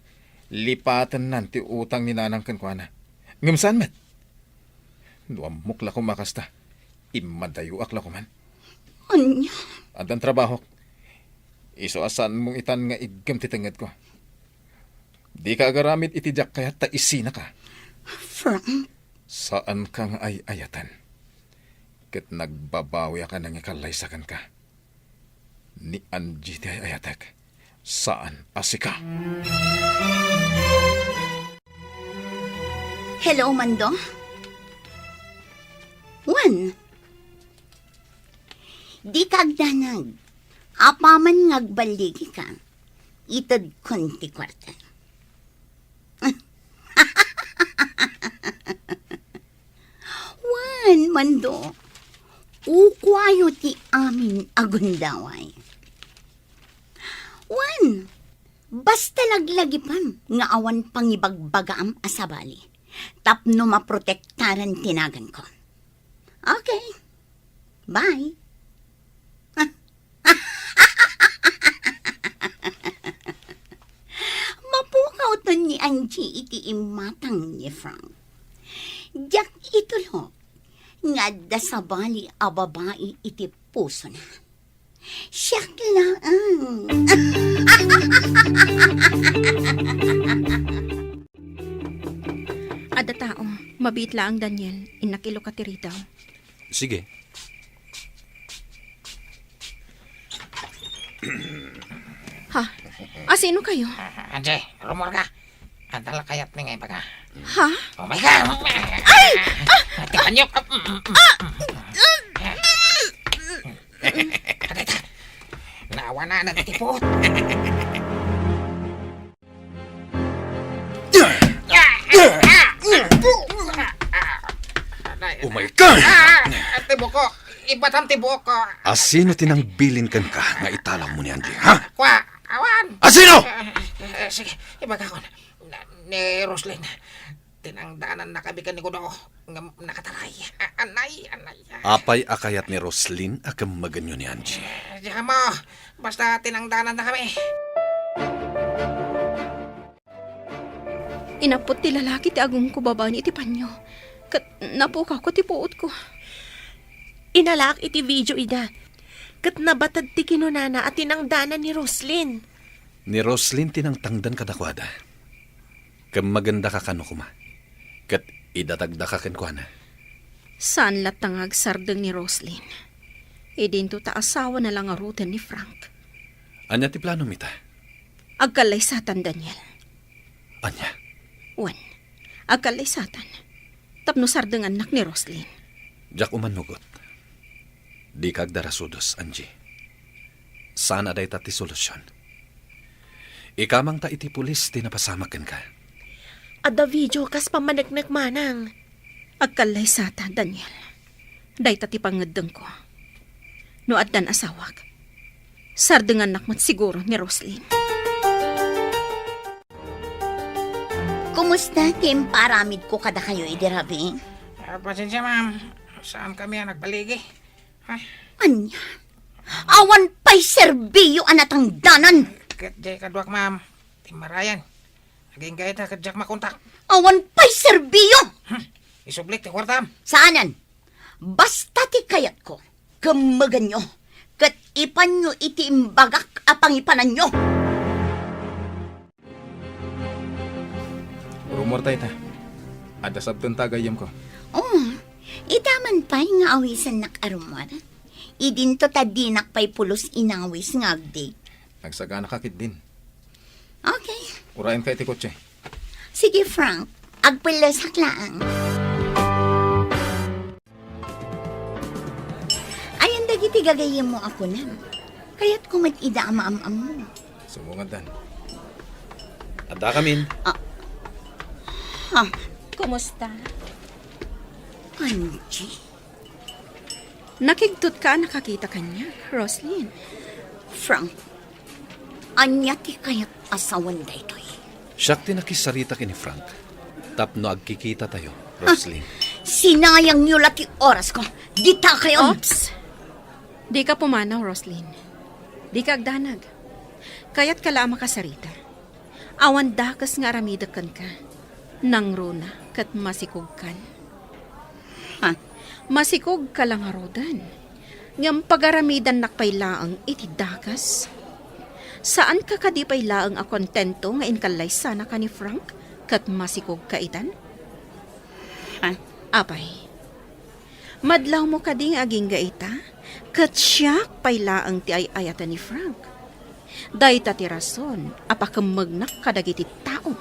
Lipatan nan ti utang ni nanang kenkwana. Ngimsan met? Duamok la ko makasta. Imadayo akla ko man. Anya? Andan trabaho. Iso asan mong itan nga igam titenged ko. Di ka agaramit itijak kaya ta isina ka. Frank? Saan kang ay ayatan? Ket nagbabawi ka nang ikalaysakan ka. Ni Angie ti ay ayatek. Saan asika? Hello, Mando? Wan? Di kagdanag. Apaman ngagbaligi ka. Itad konti kwarta. Wan, Mando. Ukwayo ti amin agundaway. Wan, basta laglagipam nga awan pangibagbagaam asabali. Tapno maprotektaran tinagan ko. Okay. Bye. Mapukaw to ni Angie iti imatang ni Frank. Diyak itulo. Nga dasabali a babae iti puso na. Siyak lang. Ada tao, mabit lang Daniel, inakilo ka tiritaw. Sige. Ha? Sino kayo? Anjay, rumor ka. Antala kayat ni ngay baga. Ha? Oh my God! Ay! Tikan nyo! Kadita! Naawa na nagtipot! Oh my God! Tibok ko! Ibatam tibok ko! Asino tinangbilin kan ka nga italang mo ni Angie, ha? Kwa! Awan! Asino? Sige, ibaga ko na. Ni Roslyn. Tinangdanan na kami kaniko do. Nakataray. Anay. Apay akayat ni Roslyn akam maganyo ni Angie. Diyan mo. Basta tinangdanan na kami. Inapot ti lalaki ti agong ko baba ni iti panyo. Kat napukaw ko ti puot ko. Inalak iti video ida. Kat nabatad ti kinunana at tinangdanan ni Roslyn. Ni Roslyn tinangtangdan kadakwada. Kam maganda ka kano kuma. Kat idatagda ka kenkwana. Saan latangag sardeng ni Roslyn? Idinto ta asawa na lang arutan ni Frank. Anya ti plano mita? Agkalaysatan Daniel. Anya? Wan, agkalaysatan. Tapno sardengan nak ni Roslyn. Jak umanugot. Di kag darasudos, Angie. Sana day tati solusyon. Ikamang ta iti pulis, tinapasamakan ka. Ada video kas pamanagnak manang. Agkalaysatan, Daniel. Day tati pangedeng ko. No addan asawag. Sardengan nak mat siguro ni Roslyn. Kumusta, Tim? Paramid ko kada kayo, idirabi. Pasensya, ma'am. Saan kami ang nagbaligi? Ay, Anya? Awan pa'y serbiyo anatang danan. kadjay kadwak, ma'am. Timarayan. Naging gayet na kadjak makontak. Awan pa'y serbiyo. Isublik ti kwartam. Saanan? Basta ti kayat ko. Kamagan nyo. Kat ipan nyo iti imbagak apang ipanan nyo. Rumor tayo ta. Ada sabton tagayam ko. Oh, itaman pa'y nga awisan nak arumar. Idinto tadinak pa'y pulos inawis nga agdi. Nagsagana kakit din. Okay. Urayan ka iti kotse. Sige, Frank. Agpilasak lang. Ayan dagiti gagayim mo ako na. Kaya't kumat ida ama-am-am mo. Sumungadan. Ada kamin. Ha? Kumusta? Angie? Nakigtot ka nakakita kanya, Roslyn. Frank, anya ti kaya't asawan da ito'y. Siyak tinakisarita kini Frank. Tapno agkikita tayo, Roslyn. Sinayang nyo lati oras ko. Dita kayo. Ops! Di ka pumanaw, Roslyn. Di ka agdanag. Kaya't kala makasarita. Awan dakas nga ramidakan ka. Nang runa kat masikog kan. Ha? Masikog ka lang arodan. Ngam pagaramidan nakpailaang iti dakas. Saan ka kadipailaang a kontento nga inkalay sana ka ni Frank kat masikog ka itan? Ha? Apay. Madlaw mo ka ding aging gaita kat siya pailaang ti ay ayatan ni Frank. Dayta ti rason apakamagnak kadagiti tao.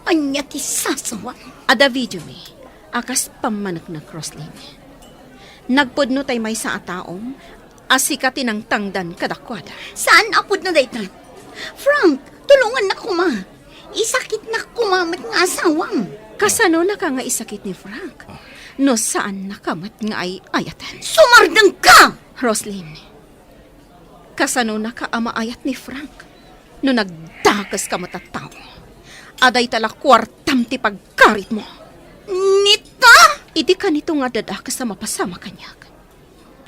Anya ti sasawan. Ada video mi, akas pamanagnak Roslyn. Nagpudno tay may sa ataom, asikatin ang tangdan kadakwada. Saan apod na dayta? Frank, tulungan na kuma. Isakit na kumamat nga asawang. Kasano na ka nga isakit ni Frank? No saan nakamat nga ay ayatan? Sumardang ka! Roslyn, kasano na ka ama ayat ni Frank? No nagdakas ka matatao. Aday tala kwartam ti pagkarit mo. Nita? Idi ka nito nga dadakas sa mapasama kanyag.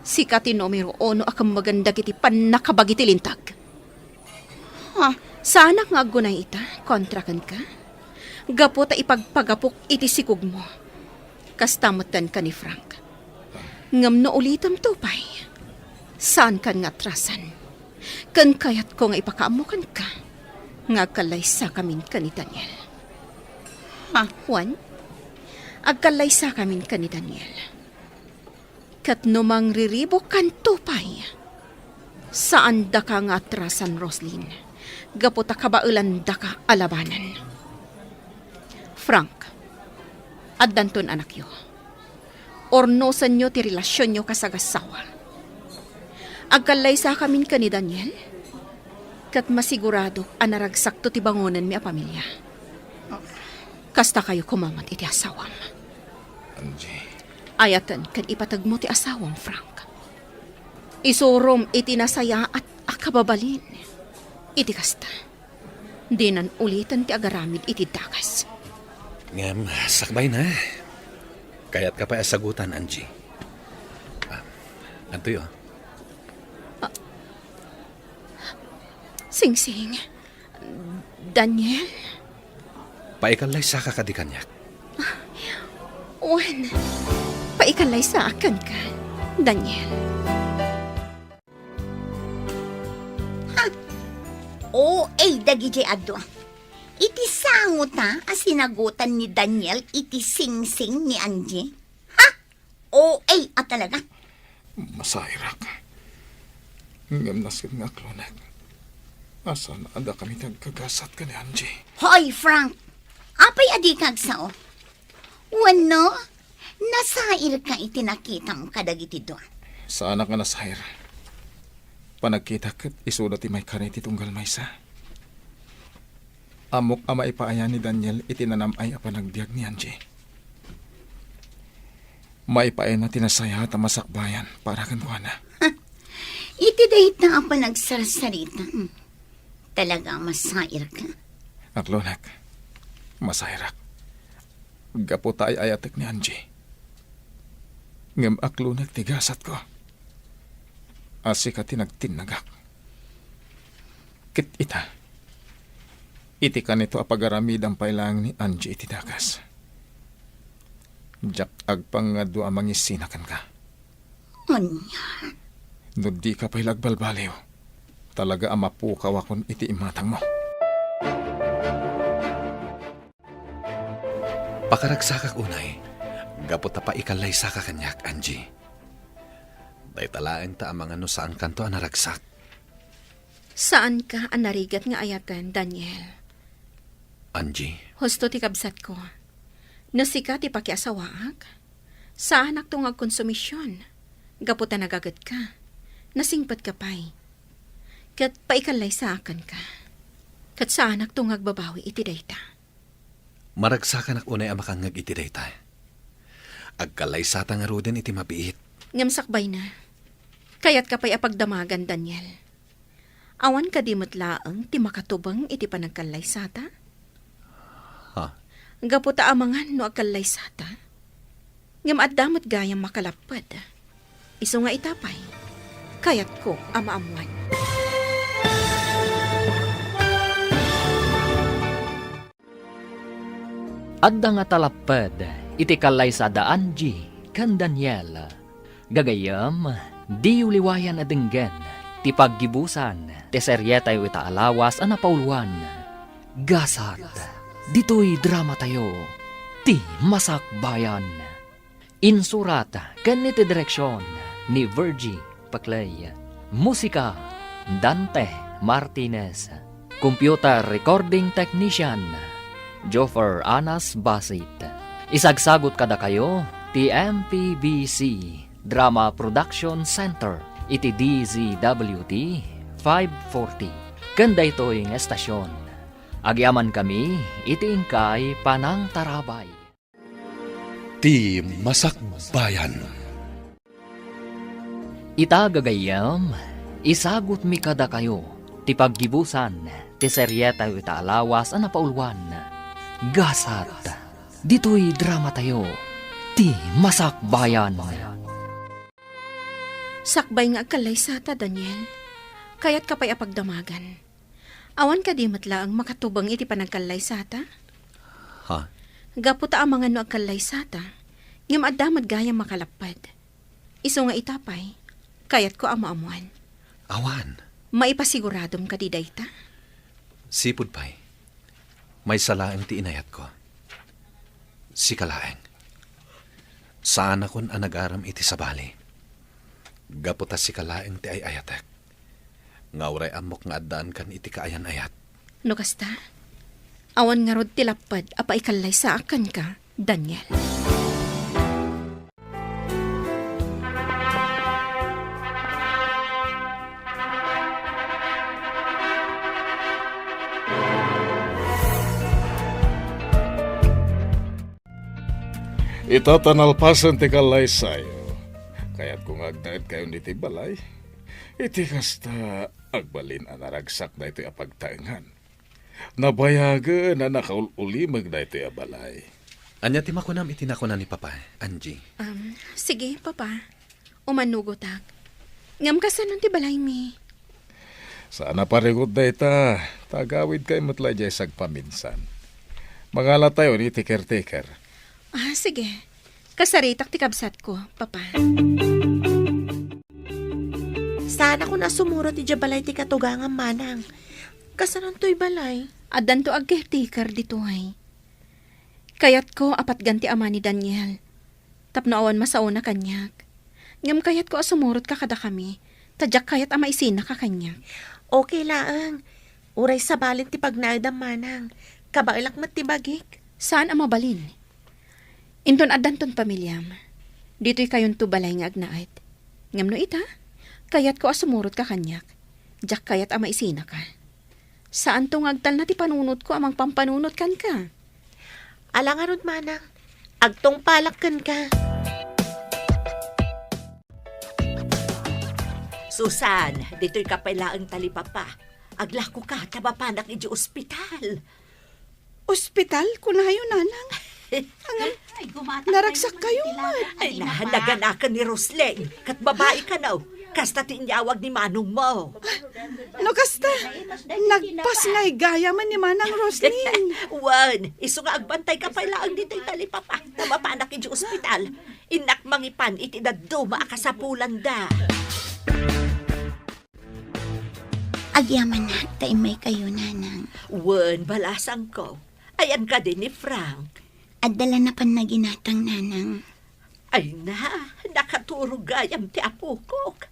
Sikati numero 1 akang maganda kiti panakabagiti lintag. Ha? Sana nga gunay ita, kontrakan ka. Gapo ta ipagpagapok iti sikog mo. Kastamutan ka ni Frank. Ngam no ulitam tupay. Saan kan nga trasan? Kan kayat ko nga ipakaamukan ka. Nga kalaysa kamin ka ni Daniel. Ha? Juan, agkalaysa kamin ka ni Daniel. Kat numang riribok kan tupay. Saan da ka nga atrasan, Roslyn? Gaputa kabaulan da ka alabanan. Frank, addanton anak yo. Ornosan nyo ti relasyon nyo kasagasawa. Agkalaysa kamin ka ni Daniel. Kat masigurado anaragsak to ti bangonan mi a pamilya. Kasta kayo kumamat iti asawam. Angie. Ayatan kan ipatag mo ti asawam, Frank. Isurom iti nasaya at akababalin. Iti kasta. Di nan ulitan ti agaramid iti dakas. Ngam, sakbay na. Kaya't ka pa asagutan, Angie. Anto yun? Sing-sing. Daniel? Paikalay sa kakadikanyak. Juan, paikalay sa akin ka, Daniel. O, dagiti adwa. Iti sangot na asinagutan ni Daniel iti sing-sing ni Angie. Ha? O, talaga. Masayra ka. Ngam nasin nga klonek. Asan ada kami nagkagasat ka ni Angie? Hoy, Frank! Apay adi kagsao. Wano, nasair ka itinakitang kadagiti doon. Sa anak nga nasahir. Panagkita kat isuda ti may kaniti tunggal maysa. Amok ama ipaayan ni Daniel itinanam ay apanagbiag ni Angie. Maipaay na tinasaya at masakbayan para kan ko na. Iti dahit na ang panagsarsarita. Talaga masair ka. Aklonak, masahirak. Gapo tayo ayatek ni Angie. Ngam aklonak tigasat ko. Asi ka tinagtinagak. Kit ita. Iti ka nito apagaramid ang pailang ni Angie iti dagas. Jak agpangado amang isinakan ka. Anya. No di ka pa'y lagbalbaliw. Talaga amapukaw akon iti imatang mo. Pakaragsakak unay, gapot pa ikalay sa kakanyak, Angie. Day talaeng ta ang mga no saan kanto ang naragsak. Saan ka ang narigat nga ayatan, Daniel? Angie, Husto ti kabsat ko. Nasika ti pakiasawaak. Saan aktong agkonsumisyon? Gaputa nagagat ka. Nasingpat ka pa'y. Kat paikalay sa akan ka. Kat saan aktong agbabawi iti dayta. maragsakan ak unay ang makangag iti dayta. Agkalay sa nga ruden iti mabiit. Ngamsakbay na. Kayat ka pa'y apagdamagan, Daniel. Awan ka di matlaang ti makatubang iti panagkalay sata? Ha? Gaputa amangan no agkalay sata. Ngam at damot gayang makalapad. Iso nga itapay. Kayat ko amaamuan. Adda nga talapad, iti kalay sa da Angie, kan Daniel. Gagayam, di uliwayan adenggen, ti paggibusan, ti seryeta yu itaalawas ana pauluan. Gasat, dito'y drama tayo, ti masakbayan. Insurat, kan iti direksyon, ni Virgie Paclay. Musika, Dante Martinez. Computer Recording Technician, Joffer Anas Basit. Isagsagot kada kayo, ti MPBC Drama Production Center, iti DZWT 540. Kanda ito'y estasyon. Agyaman kami, iti ingkay Panang Tarabay. Ti Masakbayan. Itagagayam, isagot mi kada kayo, ti paggibusan, ti seryeta yu itaalawas ana paulwan. Gasat, dito'y drama tayo, ti masakbayan. Sakbay nga agkalay sata, Daniel. Kayat ka pa'y apagdamagan. Awan ka di matlaang makatubang iti panagkalay sata? Ha? Gaputa ang mga no agkalay sata. Ngam adamad gayang makalapad. Iso nga itapay. Kayat ko ang maamuan. Awan. Maipasiguradom ka di dayta? Sipod pa'y. May salaang ti inayat ko. Si kalaeng. Saan akon ang nag-aram iti sabali. Gaputa si kalaeng ti ay ayatek. Ngawray amok nga addaan kan iti kaayan-ayat. No kasta? Awan nga rod tilapad apa ikalay sa akan ka, Daniel. Itatanalpasan ti kalay sayo. Kaya't kung agdaet kayo niti balay, iti kasta agbalin ang naragsak na ito apagtaengan. Nabayaga na nakaulimag na ito abalay. Anya ti makunam itinakunan ni Papa, Angie. Sige, Papa. Umanugotak. Ngam kasanon ti balay mi. Sana parigod na ita, tagawid kay matla jay sagpaminsan. Mangala tayo ni ti caretaker. Sige. Kasaritak ti kabsat ko, Papa. Sana ko na sumuro ti jabalay ti katugangan manang. Kasanan to'y balay. Adan to agkehtikar dito ay. Kayat ko apat ganti ama ni Daniel. Tapno awan masauna kanyak. Ngam kayat ko asumurot ka kada kami. Tadyak kayat ama isina ka kanyak. Okay laang. Uray sa balin ti pagnaidam manang. Kabailak mat ti bagik. Saan ang mabalin? Inton adanton pamilyam. Dito'y kayon tubalay nga agnaad. Ngam no ita, kayat ko asumurot ka kanyak. Jak kayat ama isina ka. Saan tong agtal na ti panunot ko amang pampanunot kan ka? Alangarod manang, agtong palakkan ka. Susan, dito'y kapailaang talipapa. Aglako ka, tabapanak iji ospital. Ospital? Kunayo, nanang. Naragsak kayo, Ay na, naganakan ni Rosleng. Kat babae ka na. Kasta tinyawag ni Manong mo. No, kasta. Nagpas nga'y gaya man ni Manang Roslyn. Wan, iso nga agbantay kapailaang dito'y talipapa. Tabapanak iji ospital. Inak mangipan iti daduma akasapulan da. Agyaman na, tayo may kayo, nanang. Wan, balasang ko. Ayan ka din ni Frank. At dala na pan na ginatang, nanang. Ay na, nakaturog gayam ti apukok.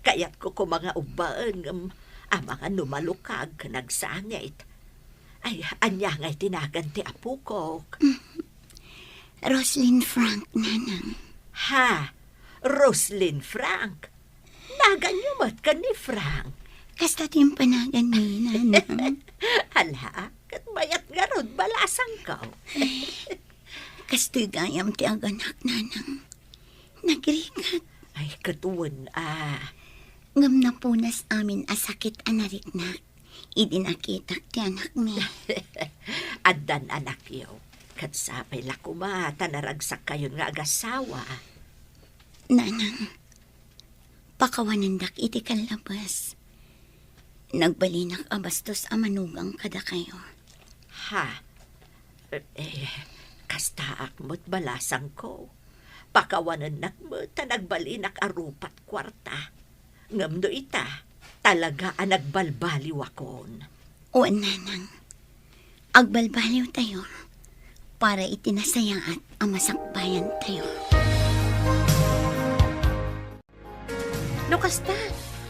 Kaya't ko mga ubaan, ang mga numalukag, nagsangit. Ay, anya nga'y tinagan ti apukok. Roslyn Frank, nanang. Ha? Roslyn Frank? Naganyumat ka ni Frank. Kasta timpanagan ni, nanang. Hala, kat bayat nga rod, balasang ko. Kasto'y gayam ti aganak, nanang. Nagrikat. Ay, katuwan Ngam na punas amin asakit anariknak. Idinakitak ti anak mi. Adan anak yo. Kat sapay lakumata naragsak kayo nga agasawa. Nanang, pakawanandak iti kalabas. Nagbalinak abastos a manugang kada kayo. Ha? Kastaak mo't balasang ko. Pakawanan nakmo ta nagbalinak arupat kwarta. Ngam do ita, talaga ang nagbalbaliw akon. O nanang, agbalbaliw tayo para itinasaya at amasakbayan tayo. No kasta,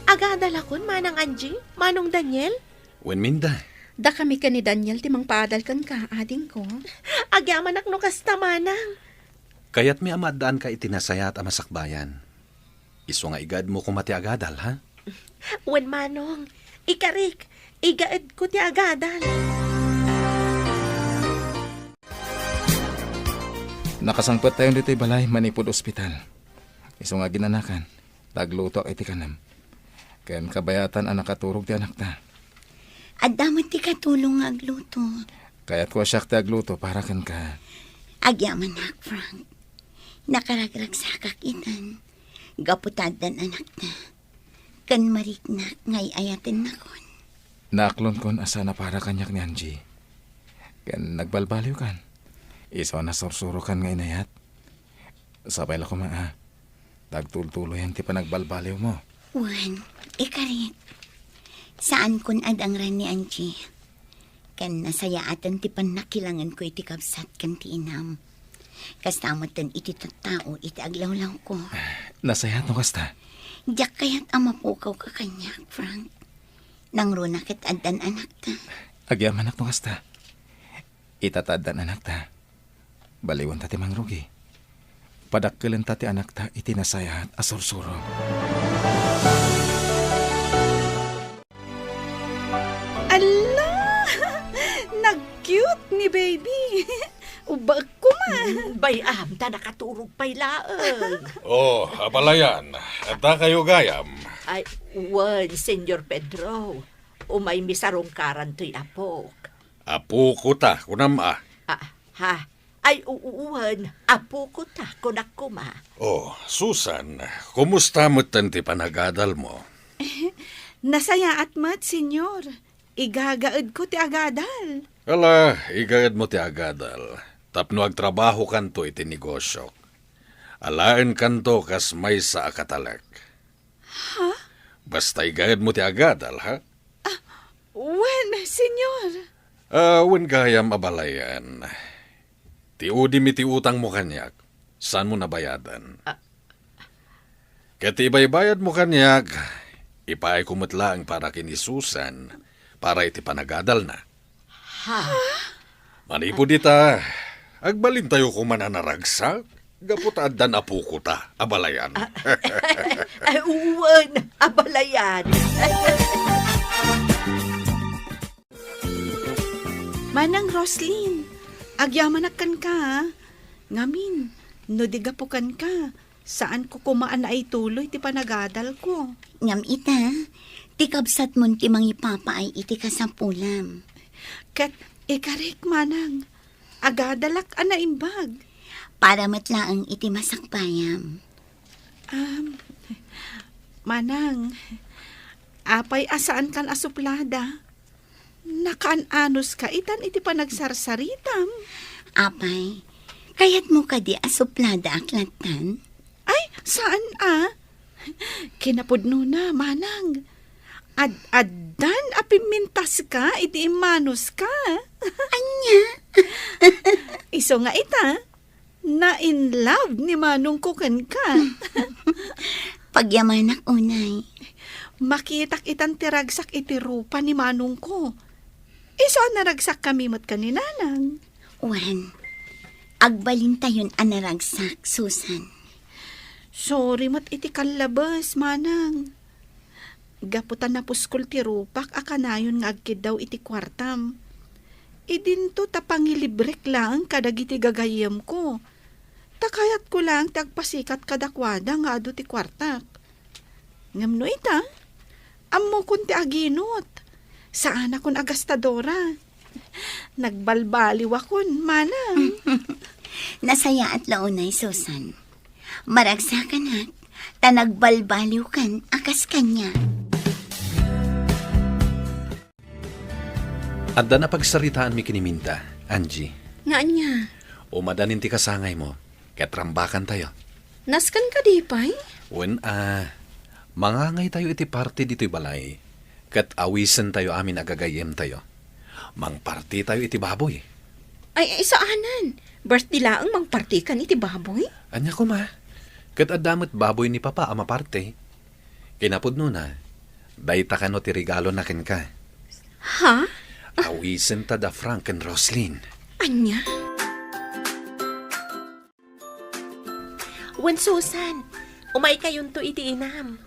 agadal akon manang Angie, manong Daniel. Wen minda. Da kami ka ni Daniel timang paadal kan ka, ading ko. Agyaman ak no kasta manang. Kaya't may amadaan ka itinasaya at amasakbayan. Iso nga igad mo kumati agadal, ha? Wen manong, ikarik, igaed ko ti agadal. Nakasangpet tayo dito'y balay, manipod ospital. Iso nga ginanakan, tagluto iti kanam. Kayan kabayatan ang nakaturog ti anak ta. At damat ti katulong nga agluto. Kaya't ko siyak ti agluto para kan ka. Agyaman na, Frank. Nakaragragsakak itan. Gaputadan anak na. Kan marik na ngay ayatin na kon. Naaklon kon asa na para kanyak ni Angie. Kayan nagbalbaliw kan. Iso na sursuro kan ngay nayat. Sabay la ko maa. Tagtultuloy ang ti panagbalbaliw mo. Juan, ikarit. Saan kun adang ran ni Angie? Kan nasaya atan ti panakilangan ko iti kapsat kan ti inam. Kastamatan iti tattao iti aglawlaw ko. Nasayat no kasta. Diyak kaya't amapukaw ka kanya, Frank. Nang runakit adan anak ta. Agyaman anak no kasta. Itataddan anak ta. Baliwan ta ti mangrugi. Padakkilan ta ti anak ta iti nasayat asursuro. Ala! Nag-cute ni baby. Ubag ko man. Bayam, ta nakaturog pa'y laang. Oh, abalayan. Ata kayo gayam. Ay, wan, Senyor Pedro. Umay misarong karan to'y apok. Apo ko ta, kunam Ha? Ay, uuwan. Apo ko ta, kunak kuma. Oh, Susan, kumusta mo ti panagadal mo? Nasaya at mat, senyor. Igagaad ko ti agadal. Ala, igayad mo ti agadal. Tapno agtrabaho kanto iti negosyo. Alaen kanto kas may sa akatalek. Ha? Basta igayad mo ti agadal, ha? Wen, senyor. Wen gayam abalayan. Ti udi mi ti utang mo kanyak. Saan mo nabayadan? Kati ibaybayad mo kanyak, ipaay kumutlaang para kini Susan para iti panagadal na. Ha? Manipo dita, agbalin tayo kumananaragsak. Gaputad dan apo ko ta, abalayan. Uwan, abalayan. Manang Roslyn, agyamanakan ka, ha? Ngamin, no digapukan ka, saan ko kumaan na ay tuloy ti panagadal ko. Ngam ita, ti kabsat mon ti mangipapa ay iti kasapulam. Kat ikarik manang, agadalak ana imbag. Para matlaang iti masakbayam. Manang, apay asaan kan asuplada. Nakaan-anos ka itan iti panagsarsaritam. Apay, kayat mo ka di asuplada aklatan? Ay, saan Kinapudno na, manang. Ad-addan apimintas ka, iti imanos ka. Anya? Iso nga ita, na in love ni manong kukan ka. Pagyamanak unay. Makitak itan tiragsak iti rupa ni manong ko. Iso naragsak kami mat kaninanang. Wan, agbalin tayon anaragsak, Susan. Sorry mat iti kalabas, manang. Gaputan na puskol ti rupak akanayon nga agkid daw iti kwartam. Idinto tapangilibrek lang kadag iti gagayam ko. Takayat ko lang tagpasikat kadakwada nga ado ti kwartak. Ngamno ita, ammo kun ti aginot. Saan akon agastadora. Nagbalbaliw akon, manang. Nasaya at launay, Susan. Maragsakan at, tanagbalbaliw kan akas kanya. Adda na pagsaritaan mi kiniminta, Angie. Nga niya, Umadanin ti kasangay mo, ket rambakan tayo. naskan ka di pay? Wen mangangay tayo iti party dito'y balay. Ket awisen tayo amin agagayem tayo. Mang party tayo iti baboy. Ay, saanan? Birthday laang mangparty kan iti baboy? Anya ko ma, ket adamot baboy ni papa ama parte. Kinapudno na, dayta ka no ti regalo na ken ka. Ha? Awisen ta da Frank and Roslyn. Anya? Wan Susan, umay kayon to iti inam.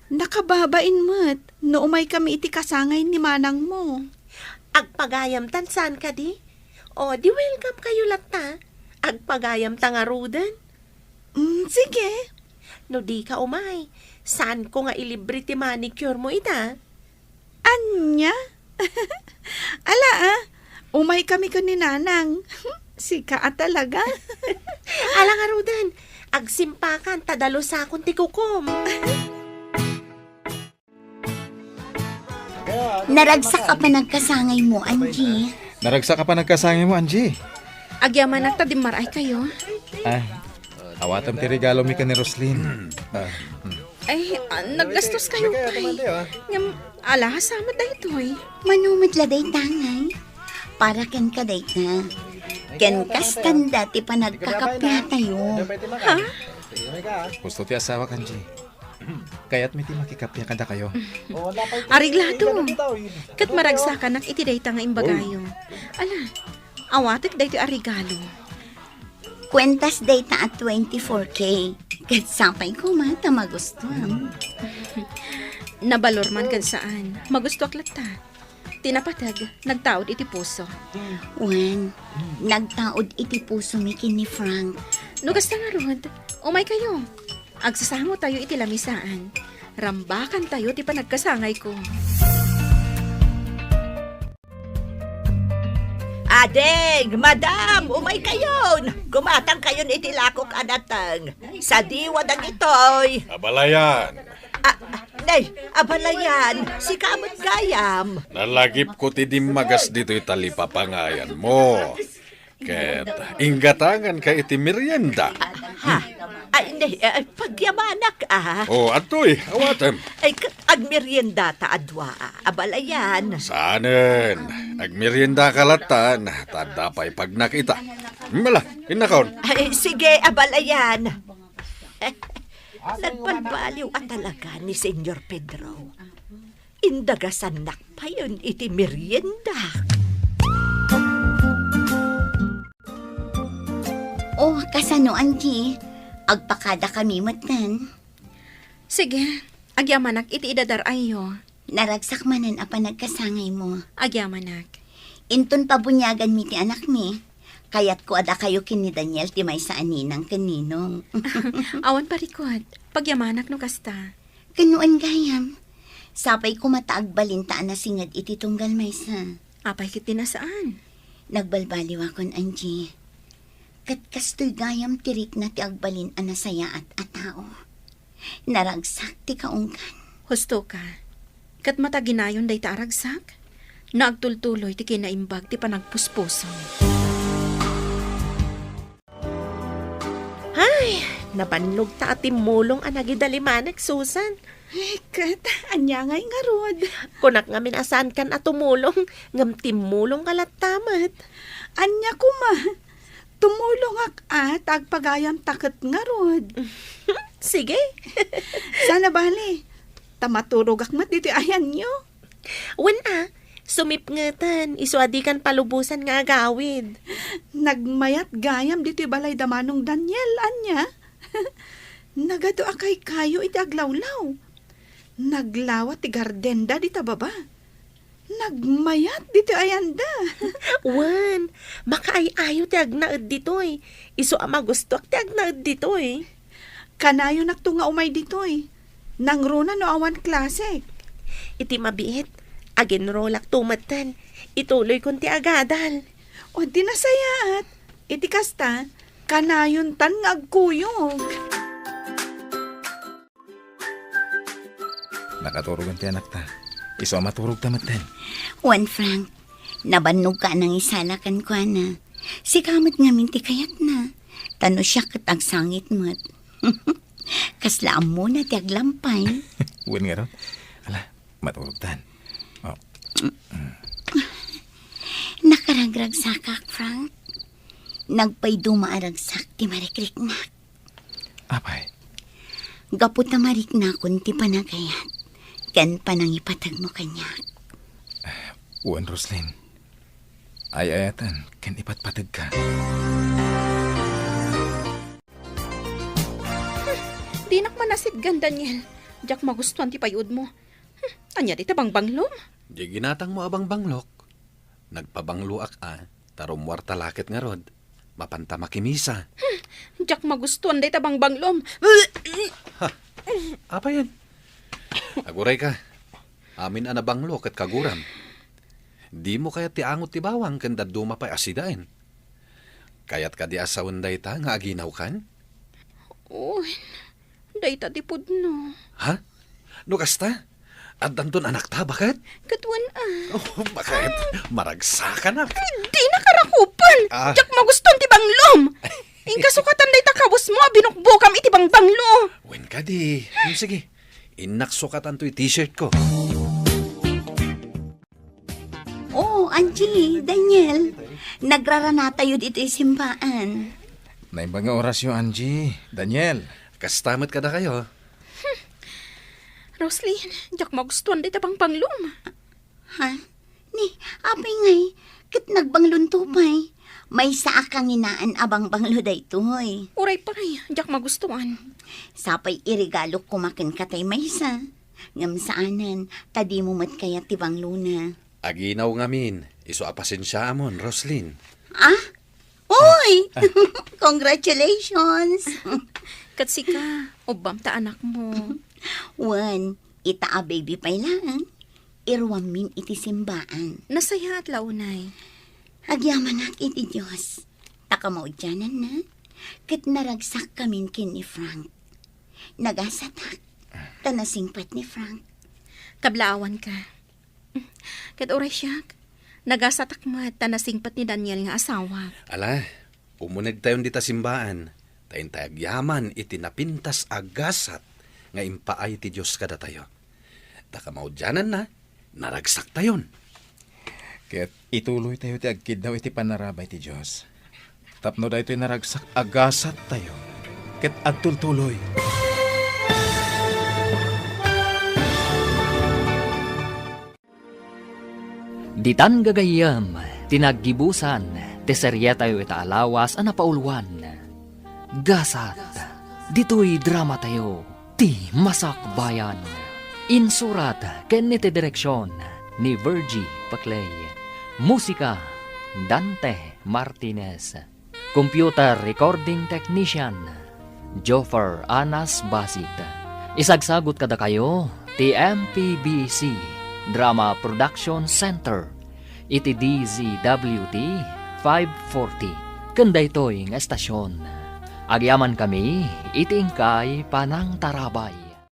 Nakababain mo't, no umay kami iti kasangay ni manang mo. Agpagayam tan saan ka di? O, di welcome kayo latta. Agpagayam ta nga rudan. Sige. No di ka umay, saan ko nga ilibre ti manicure mo ita? Anya? Ala umay kami ka ni nanang. Sika talaga. Ala nga rudan, agsimpakan tadalo sa akong ti kukom. Naragsak ka pa nagkasangay mo, Angie. Naragsak ka pa nagkasangay mo, Angie. Agyaman at tadimaray kayo? Awatam ti regalo mi ka ni Roslyn. Ay, naggastos kayo pay. Ngam, ala, sama da ito'y. Manumit laday tangay. Para ken kaday ka. Ken kastanda ti pa nagkakapya tayo. Ha? Gusto ti asawa, Angie. Kaya't may ti makikapya kada kayo. Ariglado. Kat maragsakan at itiday ta nga imbagayo. Ala, awatek da ito arigalo. Kwentas data at 24K. Kat sapay ko mata magustuhan. Nabalor man kan saan. Magusto aklat ta. Tinapatag, nagtaod iti puso. Wan, nagtaod iti puso mi kin ni Frank. Nugas na nga rod, umay kayo. Agsasamo tayo iti lamisaan. Rambakan tayo ti panagkasangay ko. Adeng, madam, umay kayon. Gumatang kayon iti lakok anatang. Sa diwadang itoy. Abalayan, Nay, abalayan, si kamot gayam. nalagip ko ti dimagas dito'y talipapangayan mo. Ket, inggatangan ka iti merienda. Ay, nay, pagyamanak O, atoy, awatem. Ay, agmerienda ta adwa, abalayan. Saanen, agmerienda kalatan, tadapay pag nakita. Mala, inakaon. Ay, sige, abalayan. Nagbalbaliw at talaga ni Senyor Pedro. Indagasan nakpa yun iti merienda. Oh, kasano, Angie? Agpakada kami matan. Sige, agyamanak iti idadar ayo. Naragsak manan apa nagkasangay mo. Agyamanak. Inton pabunyagan mi ti anak mi. Kayat ko ada kayo kin ni Daniel ti may sa aninang kaninong. Awan parikot, pagyamanak no kasta. Kanuan gayam. Sapay ko mataag balintaan na singad iti tunggal may sa. Apay kiti na saan? Nagbalbaliw akon, Angie. Kat kastoy gayam tirik na ti agbalin anasaya at atao. Naragsak ti kaunggan. Husto ka. Kat mataginayon day ta aragsak. Naagtultuloy ti kinaimbag ti panagpuspuson. Ay, nabannog ta at timulong anagidalimanek, Susan. Kat, anya ngay nga rod. Kunak nga minasan kan at tumulong, ngam timulong kalat tamat. Anya ko ma. Tumulong at agpagayam takot nga rod. Sige. Sana bali. Tamaturog akmat dito ayan nyo. Wen sumipngetan, isuadi kan palubusan nga agawid. Nagmayat gayam dito balay damanong Daniel, anya. Nagado akay kayo iti aglawlaw. Naglawat ti gardenda dita baba. Nagmayat dito ayanda. Wen, makaayayo ti agnaed ditoy. Isu ama gusto ti agnaed ditoy. Kanayo nakto nga umay ditoy. Nangruna no awan klasik. Iti mabiit, aginrolak tumatan. Ituloy kon ti agadal. O di nasayaat. Iti kasta, kanayon tan nga agkuyog. Nakaturugan ti anak ta. Iso maturog tamatan. Juan Frank, nabannog ka nang isalakan ko na. Si kamot nga minti kayat na. Tano siya katagsangit mo't. Kaslaam mo na ti aglampay. Uwan nga ron. Ala, maturog tan. Oh. Nakaragrag sakak, Frank. Nagpay dumaaragsak ti marikrik na. Apay. Gapot na marik na kun ti panagayat. Kan panang ipatag mo kanya. Uwan, Roslyn. Ay-ayatan, kan ipatpatag ka. Di nakmanasidgan, Daniel. Diyak magustuhan ti payud mo. Anya di tabang banglom. Di ginatang mo abang banglok. Nagpabangluak tarom warta lakit nga rod. Mapanta makimisa. Diyak magustuhan di tabang banglom. Apa yan? Aguray ka. Amin anabanglok at kaguram. Di mo kaya ti angot ti bawang kanda dumapay asidain. Kayat ka di asawan day ta nga aginaw kan? Uy, day ta tipod no. Ha? No kasta? At danton anak ta, bakit? Katuan Oh, bakit? Maragsakan na. Di nakarakupan. Diyak magustuhan ti banglom. Ingkasukatan day ta kabus mo, binukbukam iti bang banglo. Wen ka di. Sige, inaksukatan to yung t-shirt ko. Oh, Angie, Daniel. Nagrarana tayo dito simbaan. Naimbang nga orasyo, Angie. Daniel. Kastamot ka na kayo. Roslyn, diyak magustuhan day tabang banglom. Ha? Ni, apay ngay, kit nagbanglunto-pay. May saa kang inaan abang banglo daytoy. Uray paray, diyak magustuhan. Sapay irigalo kumakin katay maysa. Ngam saanan, tadi mo mat kaya tibang luna. Aginaw ngamin. Iso apasin siya amon, Roslyn. Ah? Uy! Congratulations! Katsika, ubam ta anak mo. Wan, itaa baby pay lang. Irwamin iti simbaan. Nasaya at launay. Agyaman ak iti Diyos. Takamaudyanan na. Kat naragsak kamin kin ni Frank. Nagasatak. Tanasingpat ni Frank. Kablaawan ka. Kat oray siyak. Nagasatak mo at tanasingpat ni Daniel nga asawa. Ala, umunag tayon dita simbaan. Tayin tayo agyaman iti napintas agasat. Nga impaay ti Diyos kada tayo. Takamaudyanan na. Naragsak tayon. Kaya't ituloy tayo ti agkid daw iti panarabay ti Diyos. Tapno da ito'y naragsak agasat tayo. Kaya't agtultuloy. Ditan gagayam, tinaggibusan, ti serye tayo itaalawas ang napauluan. Gasat, dito'y drama tayo, ti Masakbayan. Insurat, ken iti direksyon ni Virgie Paclay. Musika, Dante Martinez. Computer Recording Technician, Joffer Anas Basit. Isagsagot kada kayo, ti MPBC Drama Production Center, iti DZWT 540. Kanday to'y nga estasyon. Agyaman kami, iti ingkay panang tarabay.